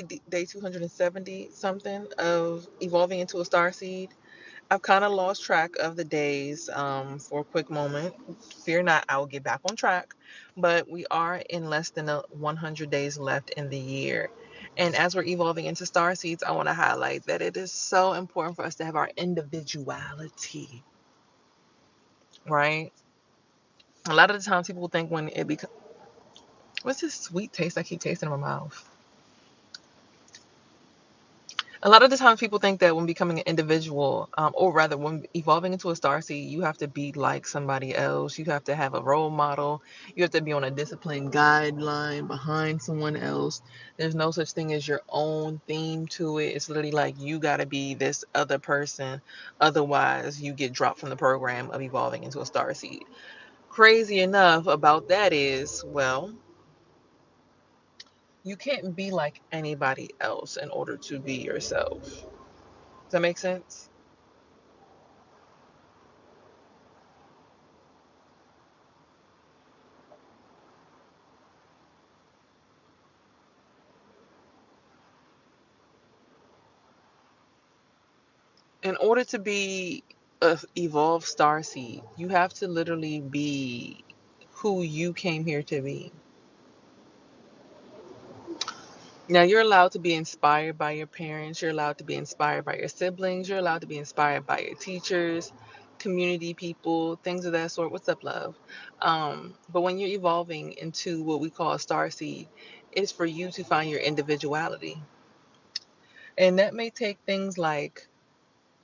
day 270 something of evolving into a starseed. I've kind of lost track of the days for a quick moment. Fear not, I will get back on track. But we are in less than 100 days left in the year. And as we're evolving into star seeds, I want to highlight that it is so important for us to have our individuality, right? A lot of the times people think when it becomes, what's this sweet taste I keep tasting in my mouth? A lot of the times people think that when becoming an individual, or rather when evolving into a starseed, you have to be like somebody else. You have to have a role model. You have to be on a disciplined guideline behind someone else. There's no such thing as your own theme to it. It's literally like you got to be this other person. Otherwise, you get dropped from the program of evolving into a starseed. Crazy enough about that is, well, you can't be like anybody else in order to be yourself. Does that make sense? In order to be a evolved star seed, you have to literally be who you came here to be. Now, you're allowed to be inspired by your parents, you're allowed to be inspired by your siblings, you're allowed to be inspired by your teachers, community people, things of that sort. What's up, love? But when you're evolving into what we call a star seed, it's for you to find your individuality. And that may take things like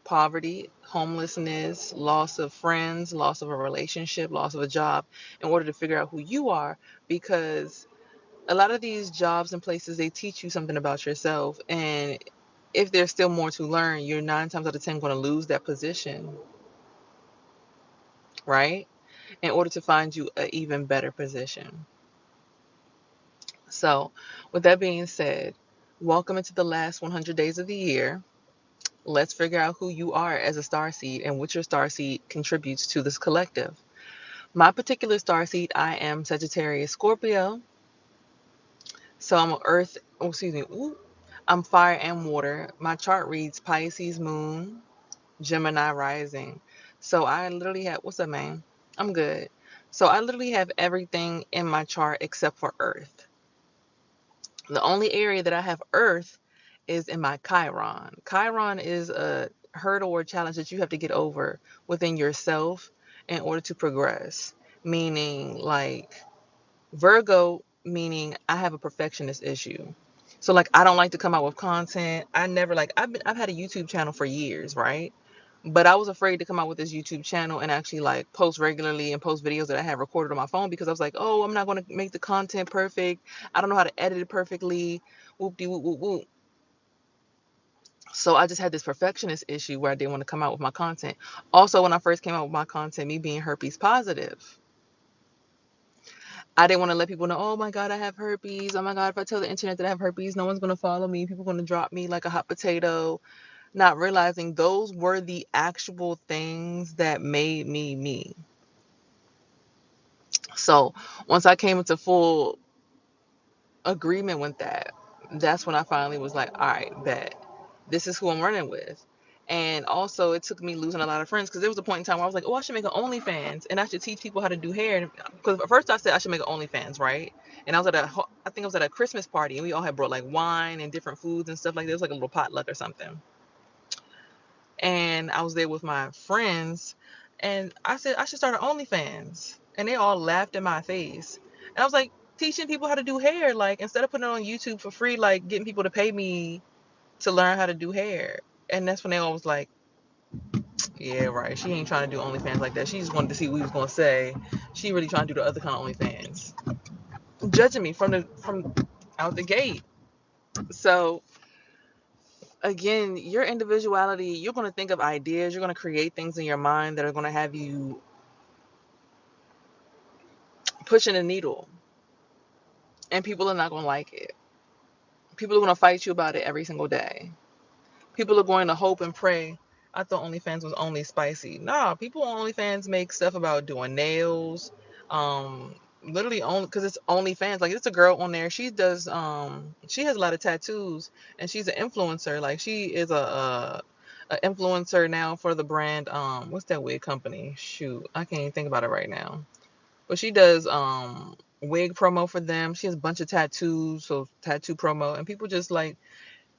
poverty, homelessness, loss of friends, loss of a relationship, loss of a job, in order to figure out who you are. Because a lot of these jobs and places, they teach you something about yourself. And if there's still more to learn, you're 9 times out of 10 going to lose that position, right? In order to find you an even better position. So, with that being said, welcome into the last 100 days of the year. Let's figure out who you are as a star seed and what your star seed contributes to this collective. My particular star seed, I am Sagittarius Scorpio. So I'm an earth, oh, excuse me, ooh, I'm fire and water. My chart reads Pisces moon, Gemini rising. So I literally have, what's up, man? I'm good. So I literally have everything in my chart except for earth. The only area that I have earth is in my Chiron. Chiron is a hurdle or challenge that you have to get over within yourself in order to progress. Meaning, like, Virgo, meaning I have a perfectionist issue. So like I don't like to come out with content. I never like I've had a YouTube channel for years, right? But I was afraid to come out with this YouTube channel and actually like post regularly and post videos that I had recorded on my phone because I was like, oh, I'm not going to make the content perfect. I don't know how to edit it perfectly. Whoop de whoop whoop whoop. So I just had this perfectionist issue where I didn't want to come out with my content. Also, when I first came out with my content, me being herpes positive, I didn't want to let people know, oh my God, I have herpes. Oh my God, if I tell the internet that I have herpes, no one's going to follow me. People are going to drop me like a hot potato. Not realizing those were the actual things that made me me. So once I came into full agreement with that, that's when I finally was like, all right, bet. This is who I'm running with. And also, it took me losing a lot of friends because there was a point in time where I was like, oh, I should make an OnlyFans and I should teach people how to do hair. Because at first I said I should make an OnlyFans, right? And I think I was at a Christmas party and we all had brought like wine and different foods and stuff like that. It was like a little potluck or something. And I was there with my friends and I said I should start an OnlyFans. And they all laughed in my face. And I was like, teaching people how to do hair, like instead of putting it on YouTube for free, like getting people to pay me to learn how to do hair. And that's when they all was like, yeah, right. She ain't trying to do OnlyFans like that. She just wanted to see what he was gonna say. She really trying to do the other kind of OnlyFans. Judging me from out the gate. So again, your individuality, you're gonna think of ideas, you're gonna create things in your mind that are gonna have you pushing a needle. And people are not gonna like it. People are gonna fight you about it every single day. People are going to hope and pray. I thought OnlyFans was only spicy. Nah, people on OnlyFans make stuff about doing nails, literally only because it's OnlyFans. Like, it's a girl on there. She does she has a lot of tattoos, and she's an influencer. Like, she is a influencer now for the brand. What's that wig company? Shoot, I can't even think about it right now. But she does wig promo for them. She has a bunch of tattoos, so tattoo promo, and people just like,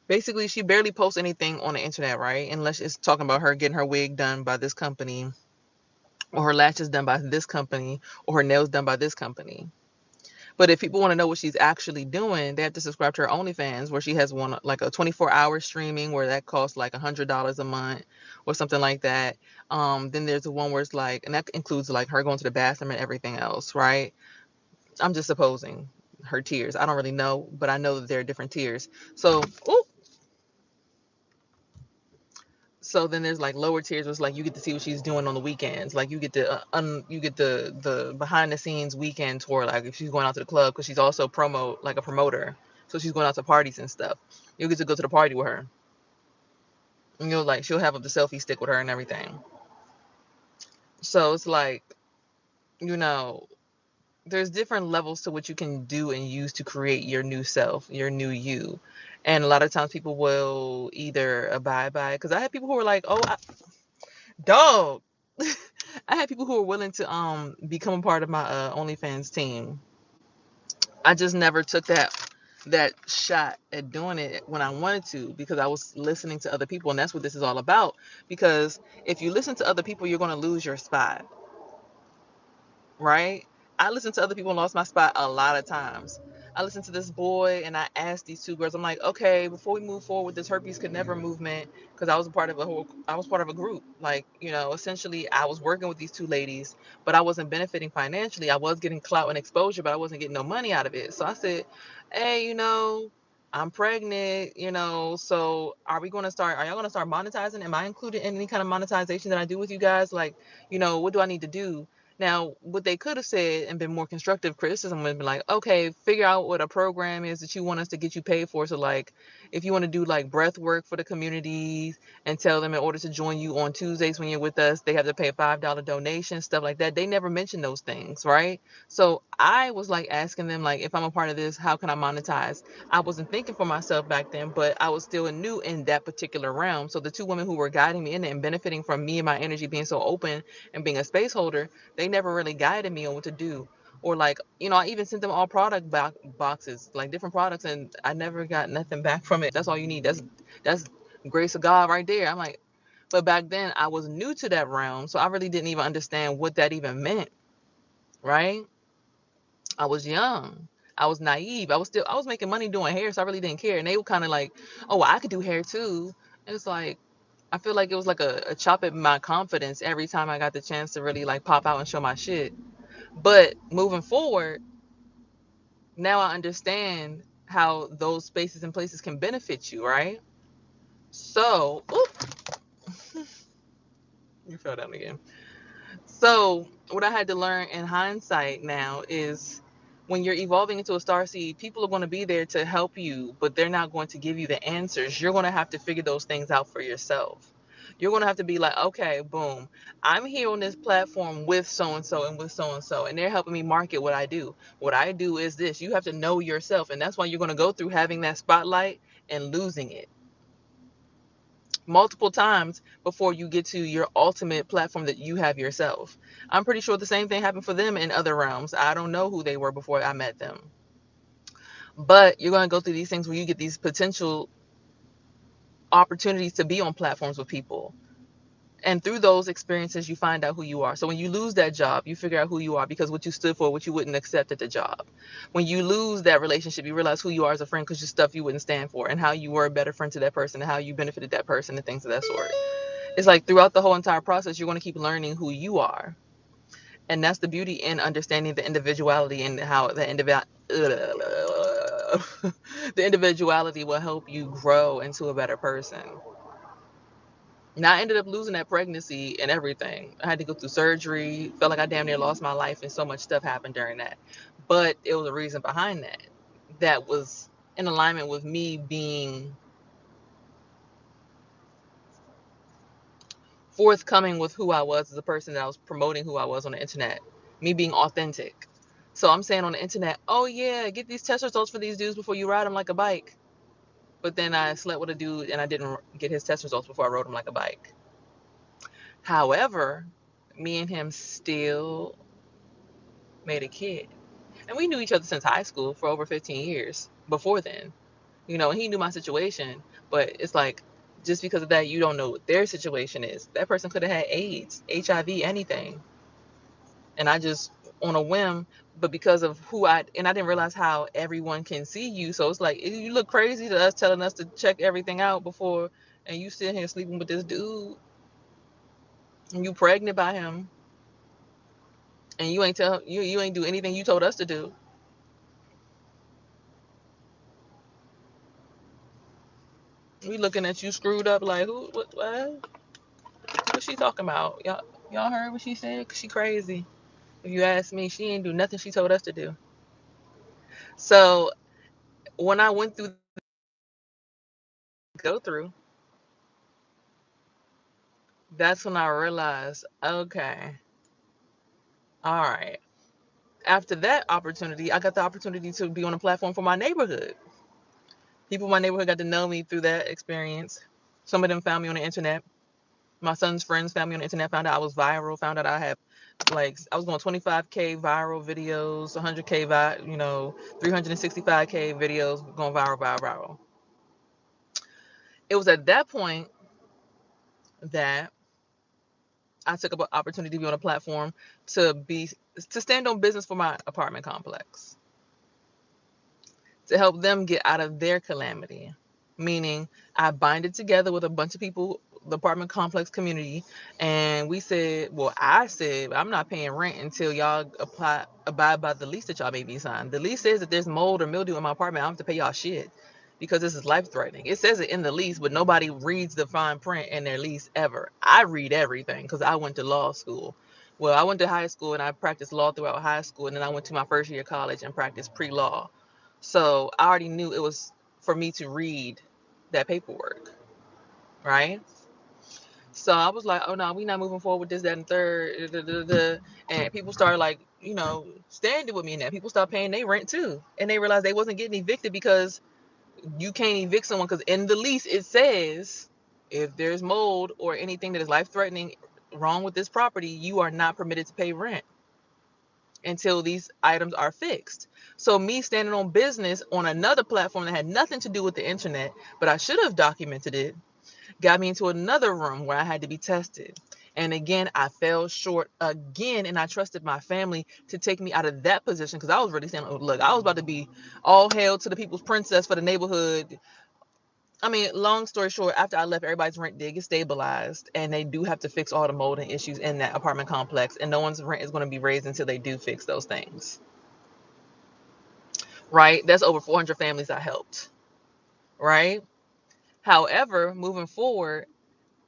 basically, she barely posts anything on the internet, right? Unless it's talking about her getting her wig done by this company, or her lashes done by this company, or her nails done by this company. But if people want to know what she's actually doing, they have to subscribe to her OnlyFans, where she has one like a 24-hour streaming, where that costs like $100 a month or something like that. Then there's the one where it's like, and that includes like her going to the bathroom and everything else, right? I'm just supposing her tiers. I don't really know, but I know that there are different tiers. So, ooh, so then there's like lower tiers, where it's like you get to see what she's doing on the weekends. Like, you get the you get the behind the scenes weekend tour. Like, if she's going out to the club, because she's also like a promoter, so she's going out to parties and stuff. You get to go to the party with her. And you'll like, she'll have the selfie stick with her and everything. So it's like, you know, there's different levels to what you can do and use to create your new self, your new you. And a lot of times people will either abide by it, because I had people who were like, oh, dog. I had people who were willing to become a part of my OnlyFans team. I just never took that shot at doing it when I wanted to, because I was listening to other people, and that's what this is all about. Because if you listen to other people, you're going to lose your spot, right? I listened to other people and lost my spot a lot of times. I listened to this boy and I asked these two girls, I'm like, okay, before we move forward with this herpes could never movement, because I was part of a group. Like, essentially I was working with these two ladies, but I wasn't benefiting financially. I was getting clout and exposure, but I wasn't getting no money out of it. So I said, hey, I'm pregnant, so are y'all going to start monetizing? Am I included in any kind of monetization that I do with you guys? Like, what do I need to do? Now, what they could have said and been more constructive criticism would have been like, okay, figure out what a program is that you want us to get you paid for. So, like, if you want to do like breath work for the communities, and tell them in order to join you on Tuesdays when you're with us, they have to pay a $5 donation, stuff like that. They never mentioned those things, right? So I was like asking them, like, if I'm a part of this, how can I monetize? I wasn't thinking for myself back then, but I was still new in that particular realm. So the two women who were guiding me in it and benefiting from me and my energy being so open and being a space holder, they never really guided me on what to do. Or like, I even sent them all product boxes, like different products, and I never got nothing back from it. That's all you need. That's grace of God right there. I'm like, but back then I was new to that realm, so I really didn't even understand what that even meant, right? I was young. I was naive. I was making money doing hair, so I really didn't care. And they were kind of like, oh, well, I could do hair too. And it's like, I feel like it was like a chop at my confidence every time I got the chance to really like pop out and show my shit. But moving forward, now I understand how those spaces and places can benefit you, right? So, oop, you fell down again. So, what I had to learn in hindsight now is, when you're evolving into a star seed, people are going to be there to help you, but they're not going to give you the answers. You're going to have to figure those things out for yourself. You're going to have to be like, okay, boom, I'm here on this platform with so and so and with so and so, and they're helping me market what I do. What I do is this. You have to know yourself, and that's why you're going to go through having that spotlight and losing it multiple times before you get to your ultimate platform that you have yourself. I'm pretty sure the same thing happened for them in other realms. I don't know who they were before I met them. But you're going to go through these things where you get these potential opportunities to be on platforms with people. And through those experiences, you find out who you are. So when you lose that job, you figure out who you are, because what you stood for, what you wouldn't accept at the job. When you lose that relationship, you realize who you are as a friend, because your stuff you wouldn't stand for, and how you were a better friend to that person, and how you benefited that person, and things of that sort. It's like throughout the whole entire process, you're going to keep learning who you are. And that's the beauty in understanding the individuality, and how the individuality will help you grow into a better person. Now, I ended up losing that pregnancy and everything. I had to go through surgery. Felt like I damn near lost my life, and so much stuff happened during that. But it was a reason behind that that was in alignment with me being forthcoming with who I was as a person, that I was promoting who I was on the internet, me being authentic. So I'm saying on the internet, oh yeah, get these test results for these dudes before you ride them like a bike. But then I slept with a dude and I didn't get his test results before I rode him like a bike. However, me and him still made a kid. And we knew each other since high school for over 15 years before then. And he knew my situation, but it's like, just because of that, you don't know what their situation is. That person could have had AIDS, HIV, anything. And I just, on a whim, but because of and I didn't realize how everyone can see you. So it's like, you look crazy to us telling us to check everything out before, and you sitting here sleeping with this dude, and you pregnant by him, and you ain't do anything you told us to do. We looking at you screwed up like, who, what's she talking about? Y'all heard what she said? 'Cause she crazy. If you ask me, she ain't do nothing she told us to do. So when I went through go through, that's when I realized, okay, all right. After that opportunity, I got the opportunity to be on a platform for my neighborhood. People in my neighborhood got to know me through that experience. Some of them found me on the internet. My son's friends found me on the internet, found out I was viral, found out I was going 25K viral videos, 100K, 365K videos going viral. It was at that point that I took up an opportunity to be on a platform to stand on business for my apartment complex, to help them get out of their calamity. Meaning, I binded together with a bunch of people, the apartment complex community, and I said, I'm not paying rent until y'all abide by the lease that y'all made me sign. The lease says that there's mold or mildew in my apartment, I don't have to pay y'all shit because this is life threatening. It says it in the lease, but nobody reads the fine print in their lease ever. I read everything because I went to law school. Well, I went to high school and I practiced law throughout high school, and then I went to my first year of college and practiced pre-law. So I already knew it was for me to read that paperwork, right? So I was like, oh no, we not moving forward with this, that, and third. Da, da, da, da. And people started like, standing with me in that. People started paying their rent too. And they realized they wasn't getting evicted because you can't evict someone because in the lease it says if there's mold or anything that is life threatening wrong with this property, you are not permitted to pay rent until these items are fixed. So me standing on business on another platform that had nothing to do with the internet, but I should have documented it, got me into another room where I had to be tested. And again, I fell short again, and I trusted my family to take me out of that position because I was really saying, oh, look, I was about to be all hail to the people's princess for the neighborhood. I mean, long story short, after I left, everybody's rent did get stabilized, and they do have to fix all the mold and issues in that apartment complex, and no one's rent is going to be raised until they do fix those things. Right? That's over 400 families I helped. Right? However, moving forward,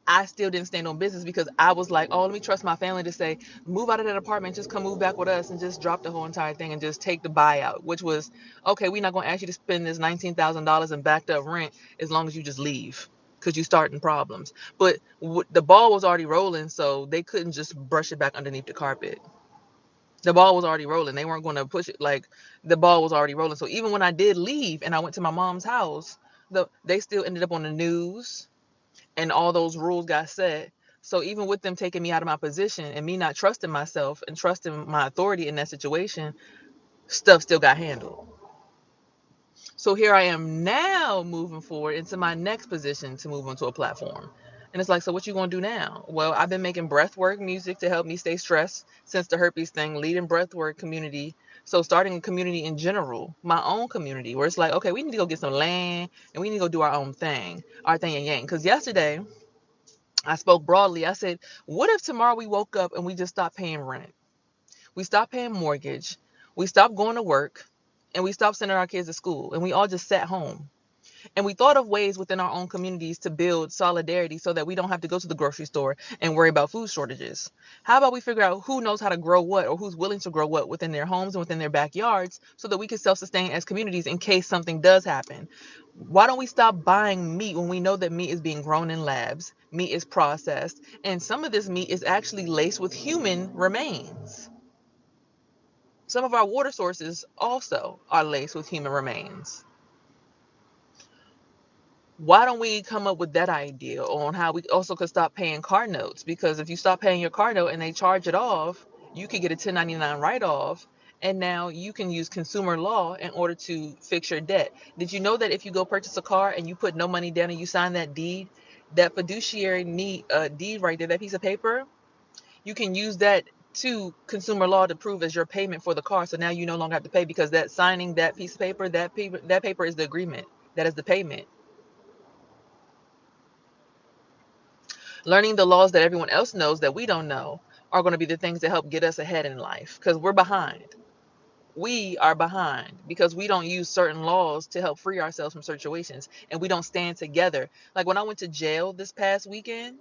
I still didn't stand on business because I was like, oh, let me trust my family to say, move out of that apartment, just come move back with us and just drop the whole entire thing and just take the buyout, which was, okay, we're not going to ask you to spend this $19,000 in backed up rent as long as you just leave because you're starting problems. But the ball was already rolling, so they couldn't just brush it back underneath the carpet. The ball was already rolling. They weren't going to push it, like the ball was already rolling. So even when I did leave and I went to my mom's house, they still ended up on the news and all those rules got set. So even with them taking me out of my position and me not trusting myself and trusting my authority in that situation, stuff still got handled. So here I am now moving forward into my next position to move onto a platform. And it's like, so what you gonna do now? Well, I've been making breathwork music to help me stay stressed since the herpes thing, leading breathwork community. So starting a community in general, my own community, where it's like, okay, we need to go get some land and we need to go do our own thing, our thing and yang. Because yesterday I spoke broadly. I said, what if tomorrow we woke up and we just stopped paying rent? We stopped paying mortgage. We stopped going to work and we stopped sending our kids to school and we all just sat home. And we thought of ways within our own communities to build solidarity so that we don't have to go to the grocery store and worry about food shortages. How about we figure out who knows how to grow what or who's willing to grow what within their homes and within their backyards so that we can self-sustain as communities in case something does happen? Why don't we stop buying meat when we know that meat is being grown in labs? Meat is processed, and some of this meat is actually laced with human remains. Some of our water sources also are laced with human remains. Why don't we come up with that idea on how we also could stop paying car notes? Because if you stop paying your car note and they charge it off, you could get a 1099 write-off, and now you can use consumer law in order to fix your debt. Did you know that if you go purchase a car and you put no money down and you sign that deed, that fiduciary deed right there, that piece of paper, you can use that to consumer law to prove as your payment for the car. So now you no longer have to pay, because that signing that piece of paper, that paper is the agreement. That is the payment. Learning the laws that everyone else knows that we don't know are going to be the things that help get us ahead in life, because we're behind. We are behind because we don't use certain laws to help free ourselves from situations, and we don't stand together. Like when I went to jail this past weekend,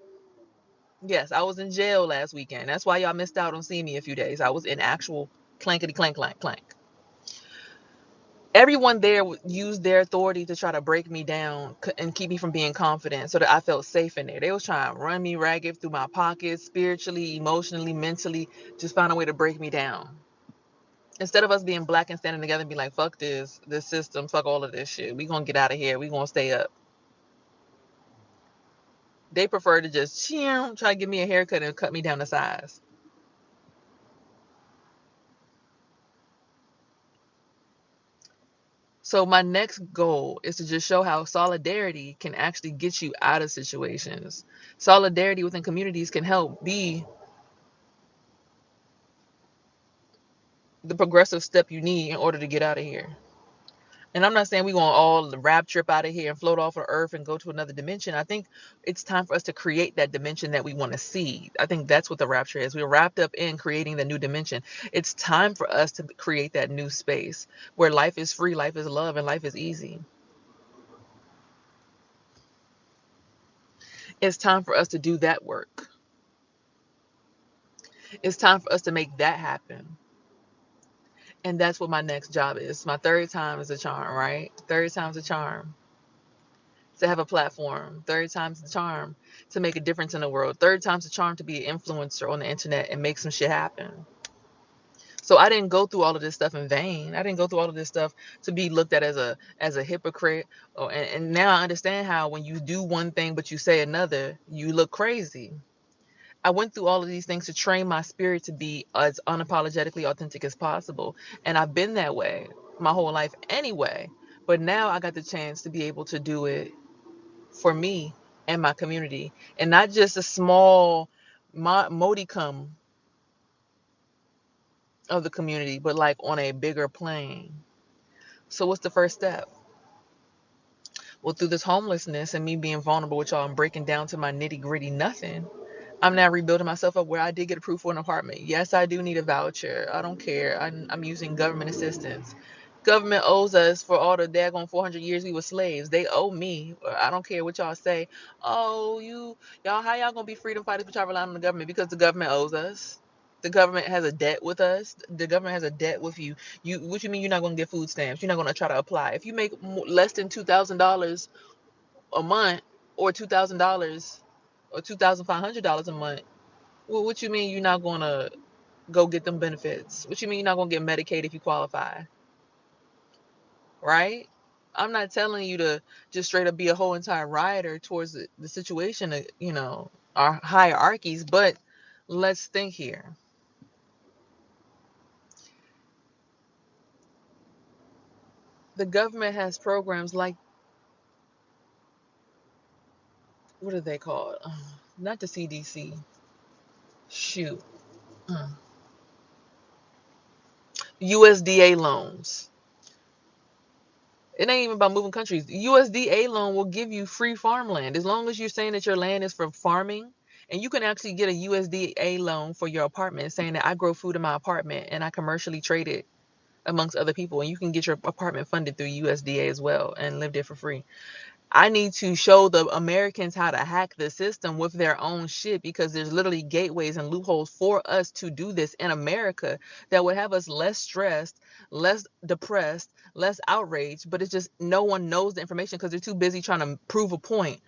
yes, I was in jail last weekend. That's why y'all missed out on seeing me a few days. I was in actual clankety clank clank clank. Everyone there used their authority to try to break me down and keep me from being confident so that I felt safe in there. They was trying to run me ragged through my pockets, spiritually, emotionally, mentally, just find a way to break me down. Instead of us being black and standing together and be like, fuck this system, fuck all of this shit. We gonna get out of here. We gonna stay up. They prefer to just try to give me a haircut and cut me down to size. So my next goal is to just show how solidarity can actually get you out of situations. Solidarity within communities can help be the progressive step you need in order to get out of here. And I'm not saying we're going to all rap trip out of here and float off of Earth and go to another dimension. I think it's time for us to create that dimension that we want to see. I think that's what the rapture is. We're wrapped up in creating the new dimension. It's time for us to create that new space where life is free, life is love, and life is easy. It's time for us to do that work. It's time for us to make that happen. And that's what my next job is. My third time is a charm, right? Third time's a charm. To have a platform. Third time's the charm to make a difference in the world. Third time's the charm to be an influencer on the internet and make some shit happen. So I didn't go through all of this stuff in vain. I didn't go through all of this stuff to be looked at as a hypocrite. And now I understand how when you do one thing but you say another, you look crazy. I went through all of these things to train my spirit to be as unapologetically authentic as possible. And I've been that way my whole life anyway. But now I got the chance to be able to do it for me and my community, and not just a small modicum of the community, but like on a bigger plane. So what's the first step? Well, through this homelessness and me being vulnerable with y'all and breaking down to my nitty gritty nothing, I'm now rebuilding myself up where I did get approved for an apartment. Yes, I do need a voucher. I don't care. I'm using government assistance. Government owes us for all the daggone 400 years we were slaves. They owe me. I don't care what y'all say. Oh, y'all, how y'all gonna be freedom fighters but y'all rely on the government? Because the government owes us. The government has a debt with us. The government has a debt with you. What you mean you're not gonna get food stamps? You're not gonna try to apply. If you make less than $2,000 a month, or $2,000 or $2,500 a month, well, what you mean you're not gonna go get them benefits? What you mean you're not gonna get Medicaid if you qualify? Right? I'm not telling you to just straight up be a whole entire rioter towards the situation of, our hierarchies, but let's think here. The government has programs like, what are they called? Not the CDC. Shoot. USDA loans. It ain't even about moving countries. USDA loan will give you free farmland as long as you're saying that your land is for farming. And you can actually get a USDA loan for your apartment, saying that I grow food in my apartment and I commercially trade it amongst other people. And you can get your apartment funded through USDA as well and live there for free. I need to show the Americans how to hack the system with their own shit, because there's literally gateways and loopholes for us to do this in America that would have us less stressed, less depressed, less outraged. But it's just no one knows the information because they're too busy trying to prove a point,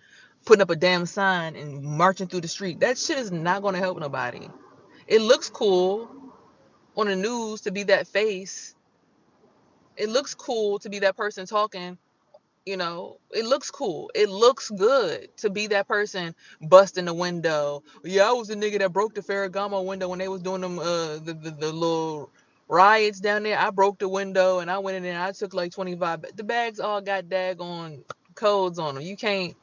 putting up a damn sign and marching through the street. That shit is not going to help nobody. It looks cool. on the news to be that face. It looks cool to be that person talking. It looks cool. It looks good to be that person busting the window. Yeah, I was the nigga that broke the Ferragamo window when they was doing them the little riots down there. I broke the window and I went in there and I took like 25. The bags all got daggone codes on them. You can't.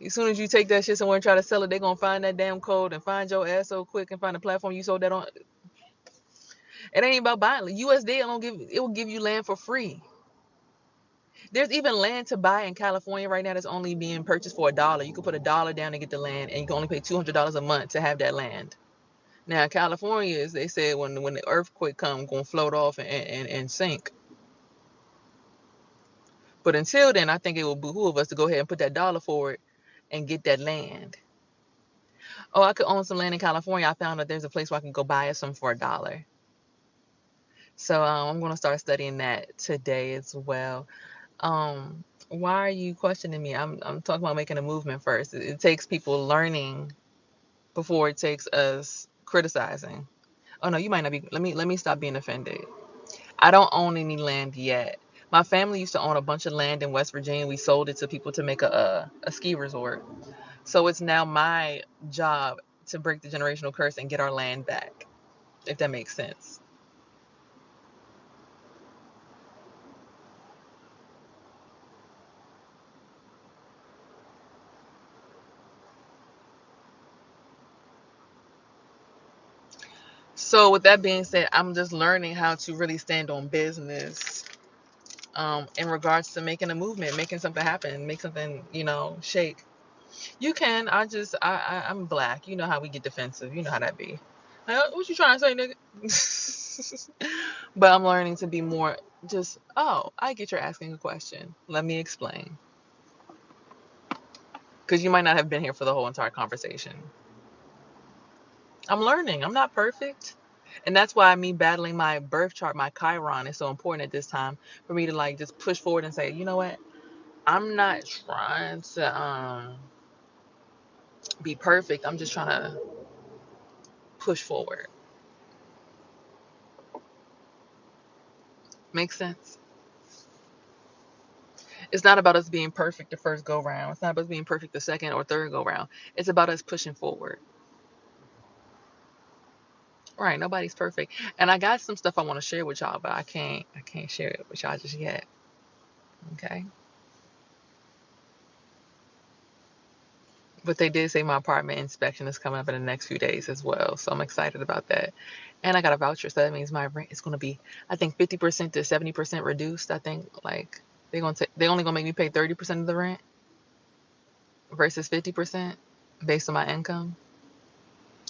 As soon as you take that shit somewhere and try to sell it, they gonna find that damn code and find your ass so quick and find the platform you sold that on. It ain't about buying. USD it will give you land for free. There's even land to buy in California right now that's only being purchased for $1. You can put $1 down to get the land, and you can only pay $200 a month to have that land. Now, California is, they said when the earthquake comes, gonna float off and sink. But until then, I think it will behoove us to go ahead and put that dollar forward and get that land. Oh, I could own some land in California. I found that there's a place where I can go buy some for $1. So I'm gonna start studying that today as well. Why are you questioning me? I'm talking about making a movement first. It takes people learning before it takes us criticizing. Oh no, you might not be. Let me stop being offended. I don't own any land yet. My family used to own a bunch of land in West Virginia. We sold it to people to make a ski resort. So it's now my job to break the generational curse and get our land back, if that makes sense. So with that being said, I'm just learning how to really stand on business in regards to making a movement, making something happen, make something, shake. You can. I'm black. You know how we get defensive. You know how that be. Like, what you trying to say, nigga? But I'm learning to be more just, oh, I get you're asking a question. Let me explain. Because you might not have been here for the whole entire conversation. I'm learning. I'm not perfect. And that's why me battling my birth chart, my Chiron, is so important at this time for me to like just push forward and say, you know what? I'm not trying to be perfect. I'm just trying to push forward. Makes sense? It's not about us being perfect the first go round. It's not about us being perfect the second or third go round. It's about us pushing forward. Right? Nobody's perfect. And I got some stuff I want to share with y'all, but I can't share it with y'all just yet. Okay. But they did say my apartment inspection is coming up in the next few days as well. So I'm excited about that. And I got a voucher, so that means my rent is gonna be, I think, 50% to 70% reduced. I think like they only gonna make me pay 30% of the rent versus 50% based on my income.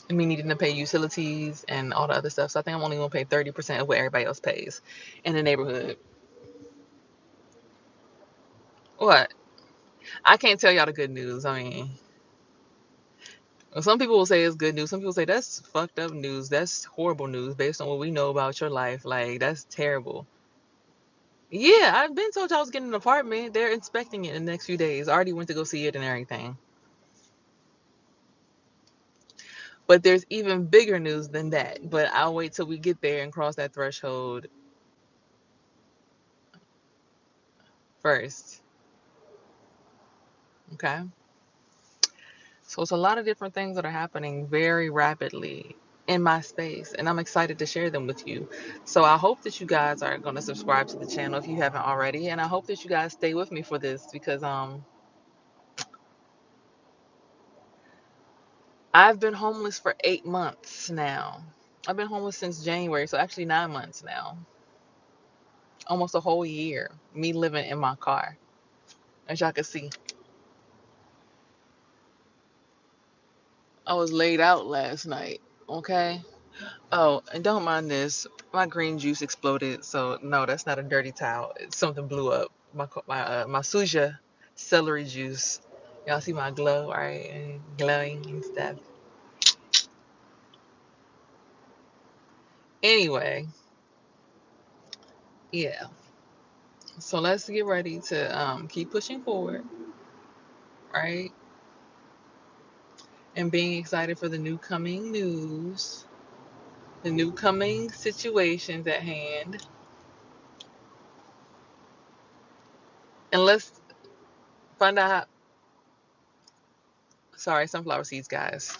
And me needing to pay utilities and all the other stuff. So I think I'm only gonna pay 30% of what everybody else pays in the neighborhood. What? I can't tell y'all the good news. I mean, some people will say it's good news. Some people say that's fucked up news. That's horrible news based on what we know about your life. Like, that's terrible. Yeah, I've been told y'all was getting an apartment. They're inspecting it in the next few days. I already went to go see it and everything. But there's even bigger news than that. But I'll wait till we get there and cross that threshold first. Okay? So it's a lot of different things that are happening very rapidly in my space, and I'm excited to share them with you. So I hope that you guys are going to subscribe to the channel if you haven't already, and I hope that you guys stay with me for this because I've been homeless for 8 months now. I've been homeless since January, so actually 9 months now. Almost a whole year. Me living in my car. As y'all can see, I was laid out last night. Okay? Oh, and don't mind this. My green juice exploded, so no, that's not a dirty towel. It's something blew up. My suja celery juice. Y'all see my glow, right? And glowing and stuff. Anyway, yeah. So let's get ready to keep pushing forward, right? And being excited for the new coming news. the new coming situations at hand. And let's find out how, sorry, sunflower seeds, guys.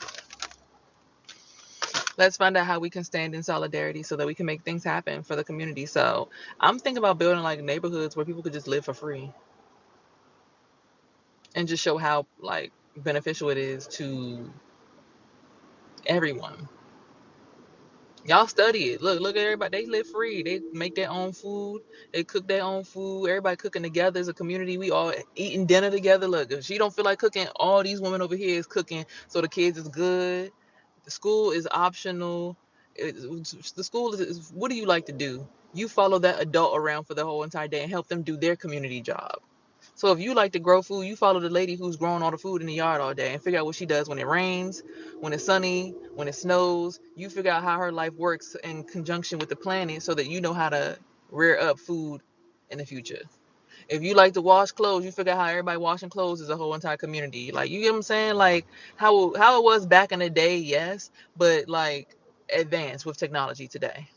Let's find out how we can stand in solidarity so that we can make things happen for the community. So I'm thinking about building like neighborhoods where people could just live for free and just show how like beneficial it is to everyone. Y'all study it. Look at everybody. They live free. They make their own food. They cook their own food. Everybody cooking together as a community. We all eating dinner together. Look, if she don't feel like cooking, all these women over here is cooking. So the kids is good. The school is optional. The school is what do you like to do? You follow that adult around for the whole entire day and help them do their community job. So if you like to grow food, you follow the lady who's growing all the food in the yard all day and figure out what she does when it rains, when it's sunny, when it snows. You figure out how her life works in conjunction with the planet so that you know how to rear up food in the future. If you like to wash clothes, you figure out how everybody washing clothes is a whole entire community. Like you get what I'm saying? Like how it was back in the day, yes, but like advanced with technology today.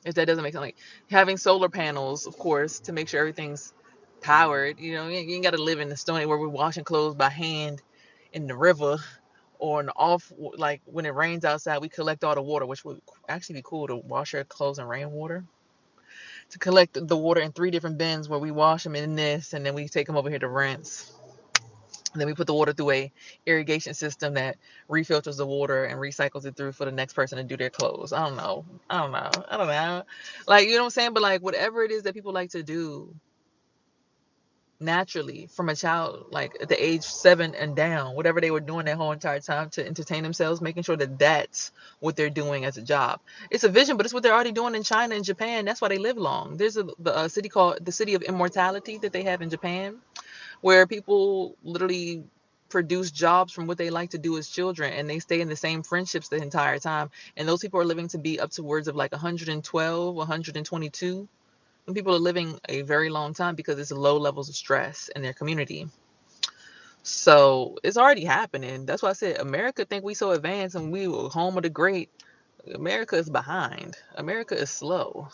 If that doesn't make sense, like having solar panels, of course, to make sure everything's powered. You know, you ain't got to live in the stone where we're washing clothes by hand in the river or in the off. Like when it rains outside, we collect all the water, which would actually be cool to wash our clothes in rainwater. To collect the water in 3 different bins where we wash them in this, and then we take them over here to rinse. And then we put the water through a irrigation system that refilters the water and recycles it through for the next person to do their clothes. I don't know. I don't know. I don't know. Like, you know what I'm saying? But like whatever it is that people like to do naturally from a child, like at the age 7 and down, whatever they were doing that whole entire time to entertain themselves, making sure that that's what they're doing as a job. It's a vision, but it's what they're already doing in China and Japan. That's why they live long. There's a city called the City of Immortality that they have in Japan where people literally produce jobs from what they like to do as children and they stay in the same friendships the entire time, and those people are living to be up to words of like 112, 122, and people are living a very long time because it's low levels of stress in their community. So it's already happening. That's why I said America think we so advanced and we were home of the great. America is behind. America is slow.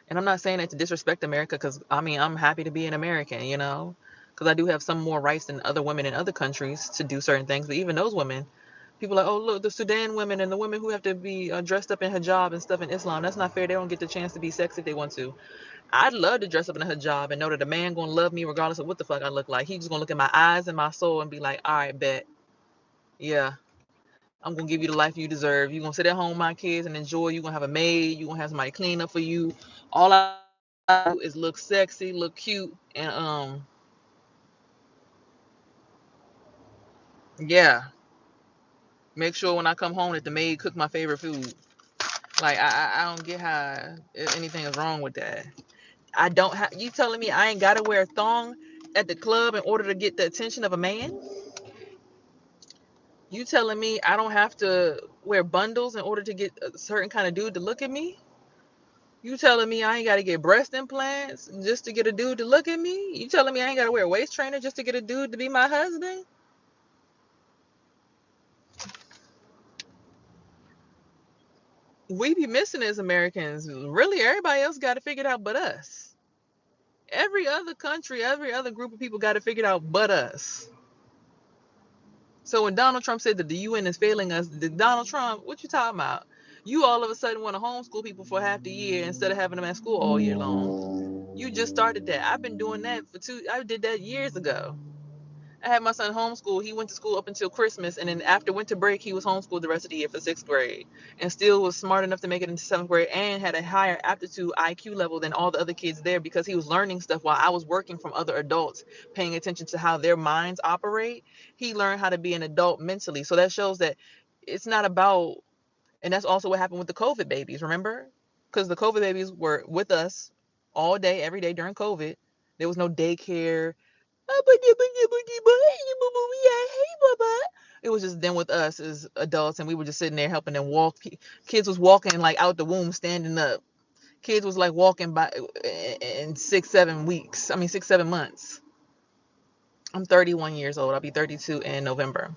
And I'm not saying that to disrespect America, because I mean, I'm happy to be an American, you know, because I do have some more rights than other women in other countries to do certain things. But even those women, people are like, oh, look, the Sudan women and the women who have to be dressed up in hijab and stuff in Islam. That's not fair. They don't get the chance to be sexy if they want to. I'd love to dress up in a hijab and know that a man gonna love me regardless of what the fuck I look like. He's just gonna look at my eyes and my soul and be like, all right, bet, yeah, I'm gonna give you the life you deserve. You're gonna sit at home with my kids and enjoy. You're gonna have a maid. You're gonna have somebody clean up for you. All I do is look sexy, look cute, and yeah, make sure when I come home that the maid cook my favorite food. Like I don't get how anything is wrong with that. I don't have you telling me I ain't gotta wear a thong at the club in order to get the attention of a man? You telling me I don't have to wear bundles in order to get a certain kind of dude to look at me? You telling me I ain't got to get breast implants just to get a dude to look at me? You telling me I ain't got to wear a waist trainer just to get a dude to be my husband? We be missing as Americans. Really, everybody else got it figured out but us. Every other country, every other group of people got it figured out but us. So when Donald Trump said that the UN is failing us, Donald Trump, what you talking about? You all of a sudden want to homeschool people for half the year instead of having them at school all year long. You just started that. I've been doing that I did that years ago. I had my son homeschooled. He went to school up until Christmas, and then after winter break, he was homeschooled the rest of the year for 6th grade, and still was smart enough to make it into 7th grade, and had a higher aptitude IQ level than all the other kids there because he was learning stuff while I was working from other adults, paying attention to how their minds operate. He learned how to be an adult mentally. So that shows that it's not about, and that's also what happened with the COVID babies. Remember, because the COVID babies were with us all day, every day during COVID. There was no daycare. It was just them with us as adults, and we were just sitting there helping them walk. Kids was walking like out the womb, standing up. Kids was like walking by in 6, 7 weeks. I mean, 6, 7 months. I'm 31 years old. I'll be 32 in November.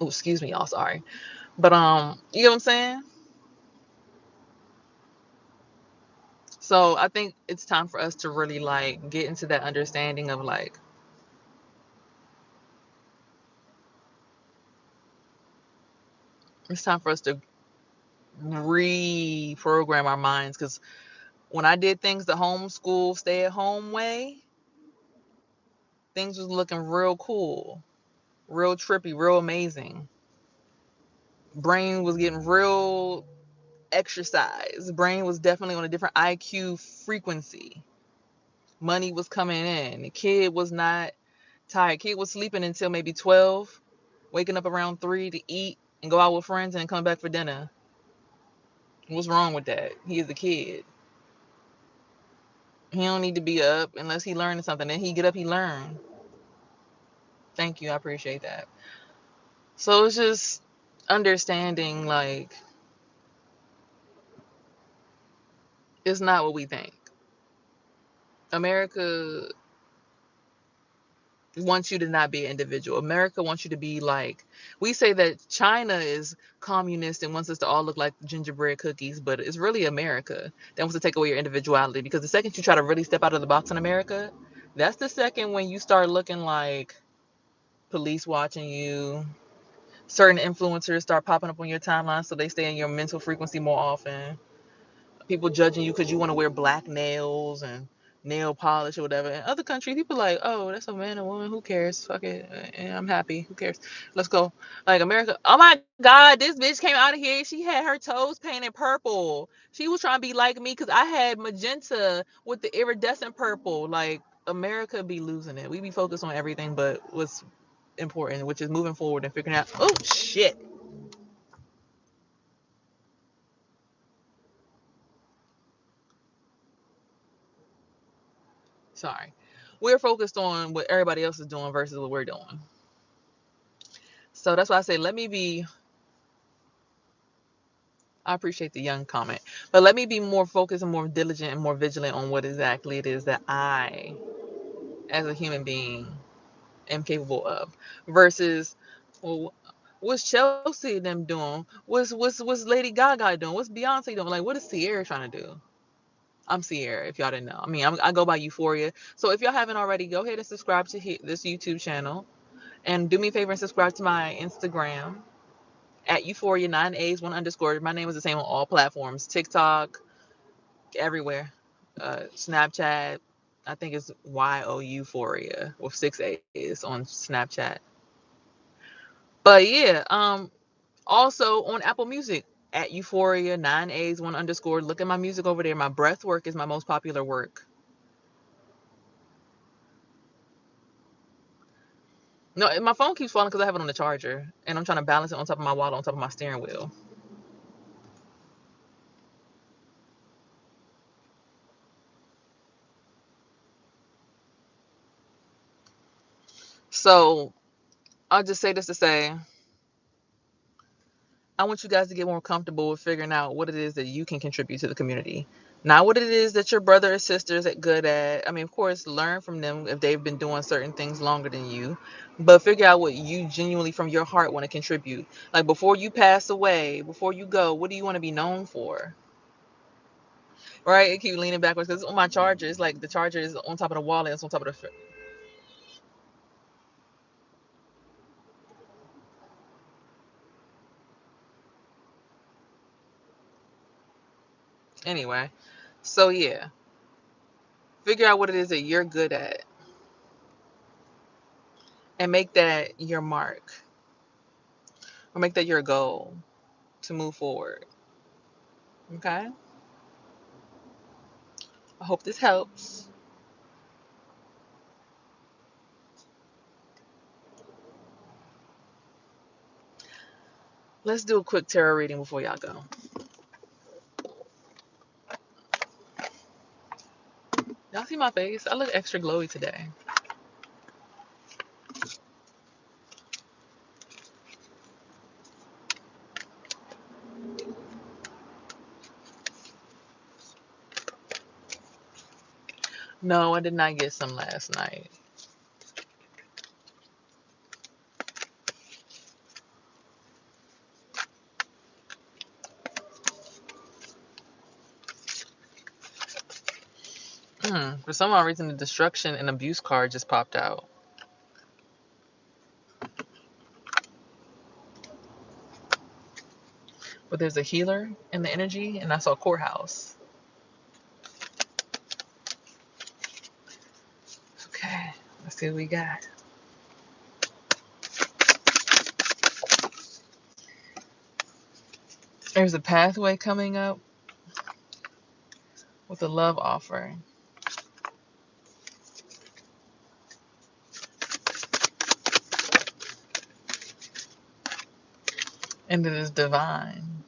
Oh, excuse me, y'all. Sorry, but you know what I'm saying? So I think it's time for us to really like get into that understanding of like it's time for us to reprogram our minds, because when I did things the homeschool stay at home way, things was looking real cool, real trippy, real amazing. Brain was getting real exercise. Brain was definitely on a different IQ frequency. Money was coming in. The kid was not tired. Kid was sleeping until maybe 12, waking up around 3 to eat and go out with friends and then come back for dinner. What's wrong with that? He is a kid. He don't need to be up unless he learning something. Then he get up, he learn. Thank you. I appreciate that. So it's just understanding like it's not what we think. America wants you to not be an individual. America wants you to be like, we say that China is communist and wants us to all look like gingerbread cookies, but it's really America that wants to take away your individuality, because the second you try to really step out of the box in America, that's the second when you start looking like police watching you. Certain influencers start popping up on your timeline so they stay in your mental frequency more often. People judging you because you want to wear black nails and nail polish or whatever. In other countries, people like, oh, that's a man or woman. Who cares? Fuck it. I'm happy. Who cares? Let's go. Like America. Oh my God, this bitch came out of here. She had her toes painted purple. She was trying to be like me because I had magenta with the iridescent purple. Like America be losing it. We be focused on everything but what's important, which is moving forward and figuring out. Oh shit. Sorry. We're focused on what everybody else is doing versus what we're doing. So that's why I say, let me be, I appreciate the young comment, but let me be more focused and more diligent and more vigilant on what exactly it is that I, as a human being, am capable of versus, well, what's Chelsea and them doing? What's Lady Gaga doing? What's Beyonce doing? Like, what is Sierra trying to do? I'm Sierra, if y'all didn't know. I mean, I go by Euphoria. So if y'all haven't already, go ahead and subscribe to this YouTube channel. And do me a favor and subscribe to my Instagram at Euphoria 9A's 1_. My name is the same on all platforms. TikTok, everywhere. Snapchat. I think it's YO Euphoria with 6 A's on Snapchat. But yeah, also on Apple Music at Euphoria 9A's 1_. Look at my music over there. My breath work is my most popular work. No, my phone keeps falling because I have it on the charger, and I'm trying to balance it on top of my wallet, on top of my steering wheel. So I'll just say this to say, I want you guys to get more comfortable with figuring out what it is that you can contribute to the community. Not what it is that your brother or sisters are good at. I mean, of course, learn from them if they've been doing certain things longer than you, but figure out what you genuinely from your heart want to contribute. Like before you pass away, before you go, what do you want to be known for? Right? I keep leaning backwards because on my charger, it's like the charger is on top of the wall and it's on top of the. Anyway, so yeah, figure out what it is that you're good at and make that your mark or make that your goal to move forward. Okay? I hope this helps. Let's do a quick tarot reading before y'all go. Y'all see my face? I look extra glowy today. No, I did not get some last night. For some odd reason, the destruction and abuse card just popped out. But there's a healer in the energy, and I saw courthouse. Okay, let's see what we got. There's a pathway coming up with a love offer. And it is divine.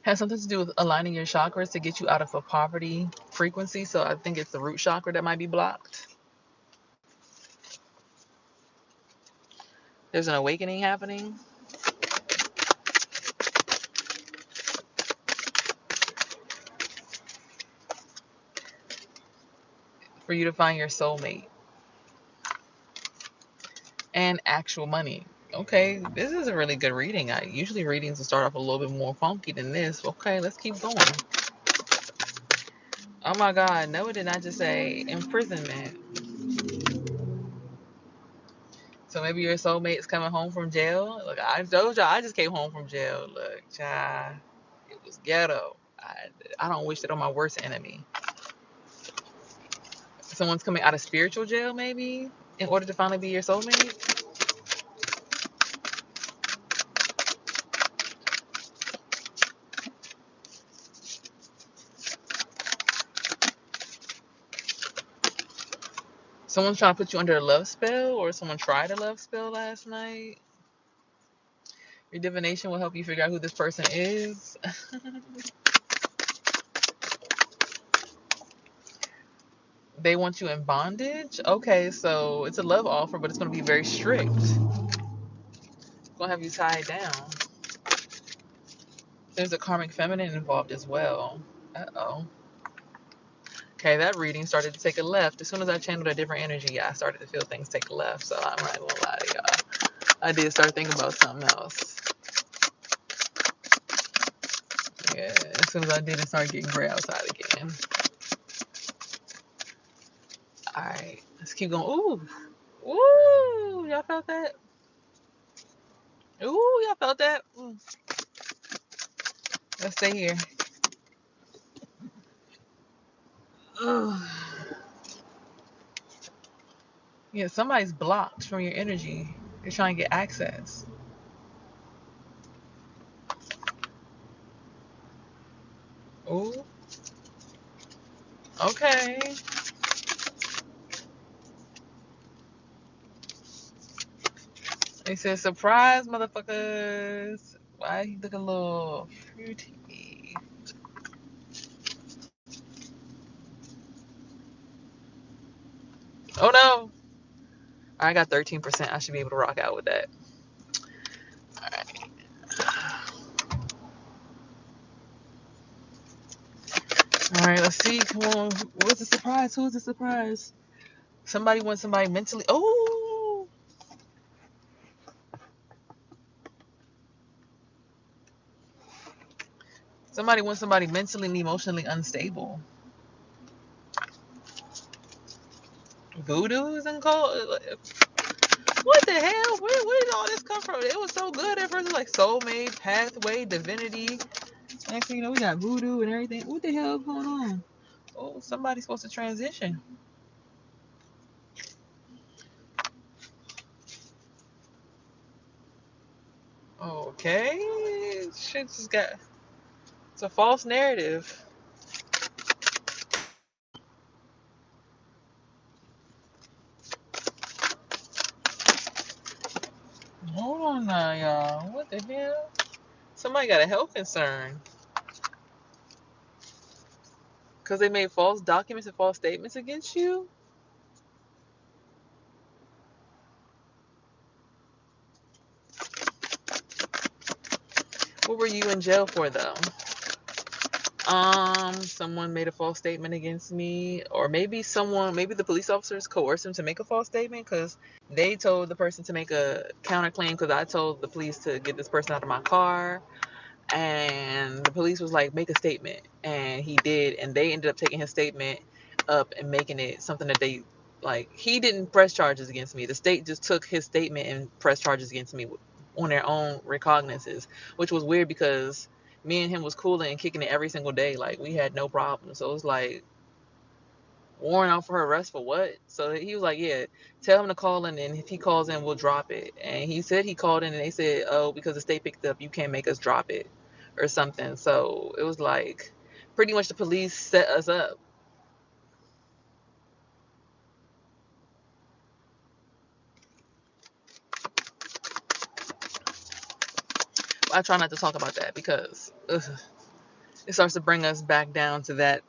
Has something to do with aligning your chakras to get you out of a poverty frequency. So I think it's the root chakra that might be blocked. There's an awakening happening. For you to find your soulmate. And actual money. Okay, this is a really good reading. Usually readings will start off a little bit more funky than this. Okay, let's keep going. Oh my God, no, it did not just say imprisonment. So maybe your soulmate's coming home from jail. Look, I told y'all I just came home from jail. Look, child, it was ghetto. I don't wish that on my worst enemy. Someone's coming out of spiritual jail, maybe, in order to finally be your soulmate. Someone's trying to put you under a love spell, or someone tried a love spell last night. Your divination will help you figure out who this person is. They want you in bondage? Okay, so it's a love offer, but it's going to be very strict. It's going to have you tied down. There's a karmic feminine involved as well. Uh-oh. Okay, that reading started to take a left. As soon as I channeled a different energy, I started to feel things take a left. So I'm not going to lie to y'all. I did start thinking about something else. Yeah, as soon as I did, it started getting gray outside again. All right, let's keep going. Ooh. Ooh, y'all felt that? Ooh, y'all felt that? Let's stay here. Ugh. Yeah, somebody's blocked from your energy. They're trying to get access. Ooh. Okay. They said, surprise, motherfuckers. Why you looking a little fruity? Oh no. I got 13%. I should be able to rock out with that. Alright. Alright, let's see. Come on. What's the surprise? Who's the surprise? Somebody wants somebody mentally. Oh! Somebody wants somebody mentally and emotionally unstable. Voodoo is in call. What the hell? Where did all this come from? It was so good at first. It was like soulmate, pathway, divinity. Next thing you know, we got voodoo and everything. What the hell is going on? Oh, somebody's supposed to transition. Okay. Shit just got. It's a false narrative. Hold on now, y'all. What the hell? Somebody got a health concern. Because they made false documents and false statements against you? What were you in jail for, though? Someone made a false statement against me, or maybe the police officers coerced him to make a false statement because they told the person to make a counterclaim because I told the police to get this person out of my car, and the police was like, make a statement, and he did, and they ended up taking his statement up and making it something that they like. He didn't press charges against me. The state just took his statement and pressed charges against me on their own recognizances, which was weird because me and him was cooling and kicking it every single day. Like, we had no problem. So it was like, warrant out for her arrest for what? So he was like, yeah, tell him to call in, and if he calls in, we'll drop it. And he said he called in, and they said, oh, because the state picked up, you can't make us drop it or something. So it was like, pretty much the police set us up. I try not to talk about that because it starts to bring us back down to that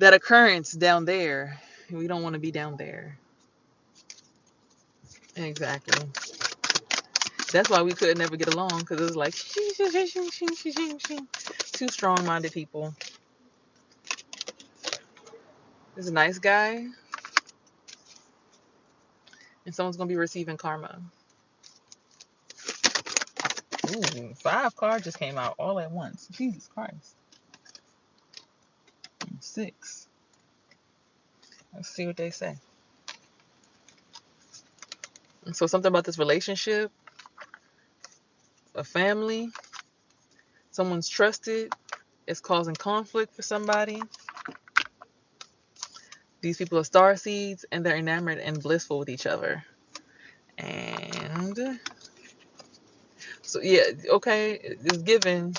occurrence down there. We don't want to be down there. Exactly. That's why we could never get along, because it was like two strong-minded people. There's a nice guy, and someone's gonna be receiving karma. Ooh, 5 cards just came out all at once. Jesus Christ. 6. Let's see what they say. And so something about this relationship, a family, someone's trusted, is causing conflict for somebody. These people are star seeds, and they're enamored and blissful with each other. And so, yeah, okay, it's given.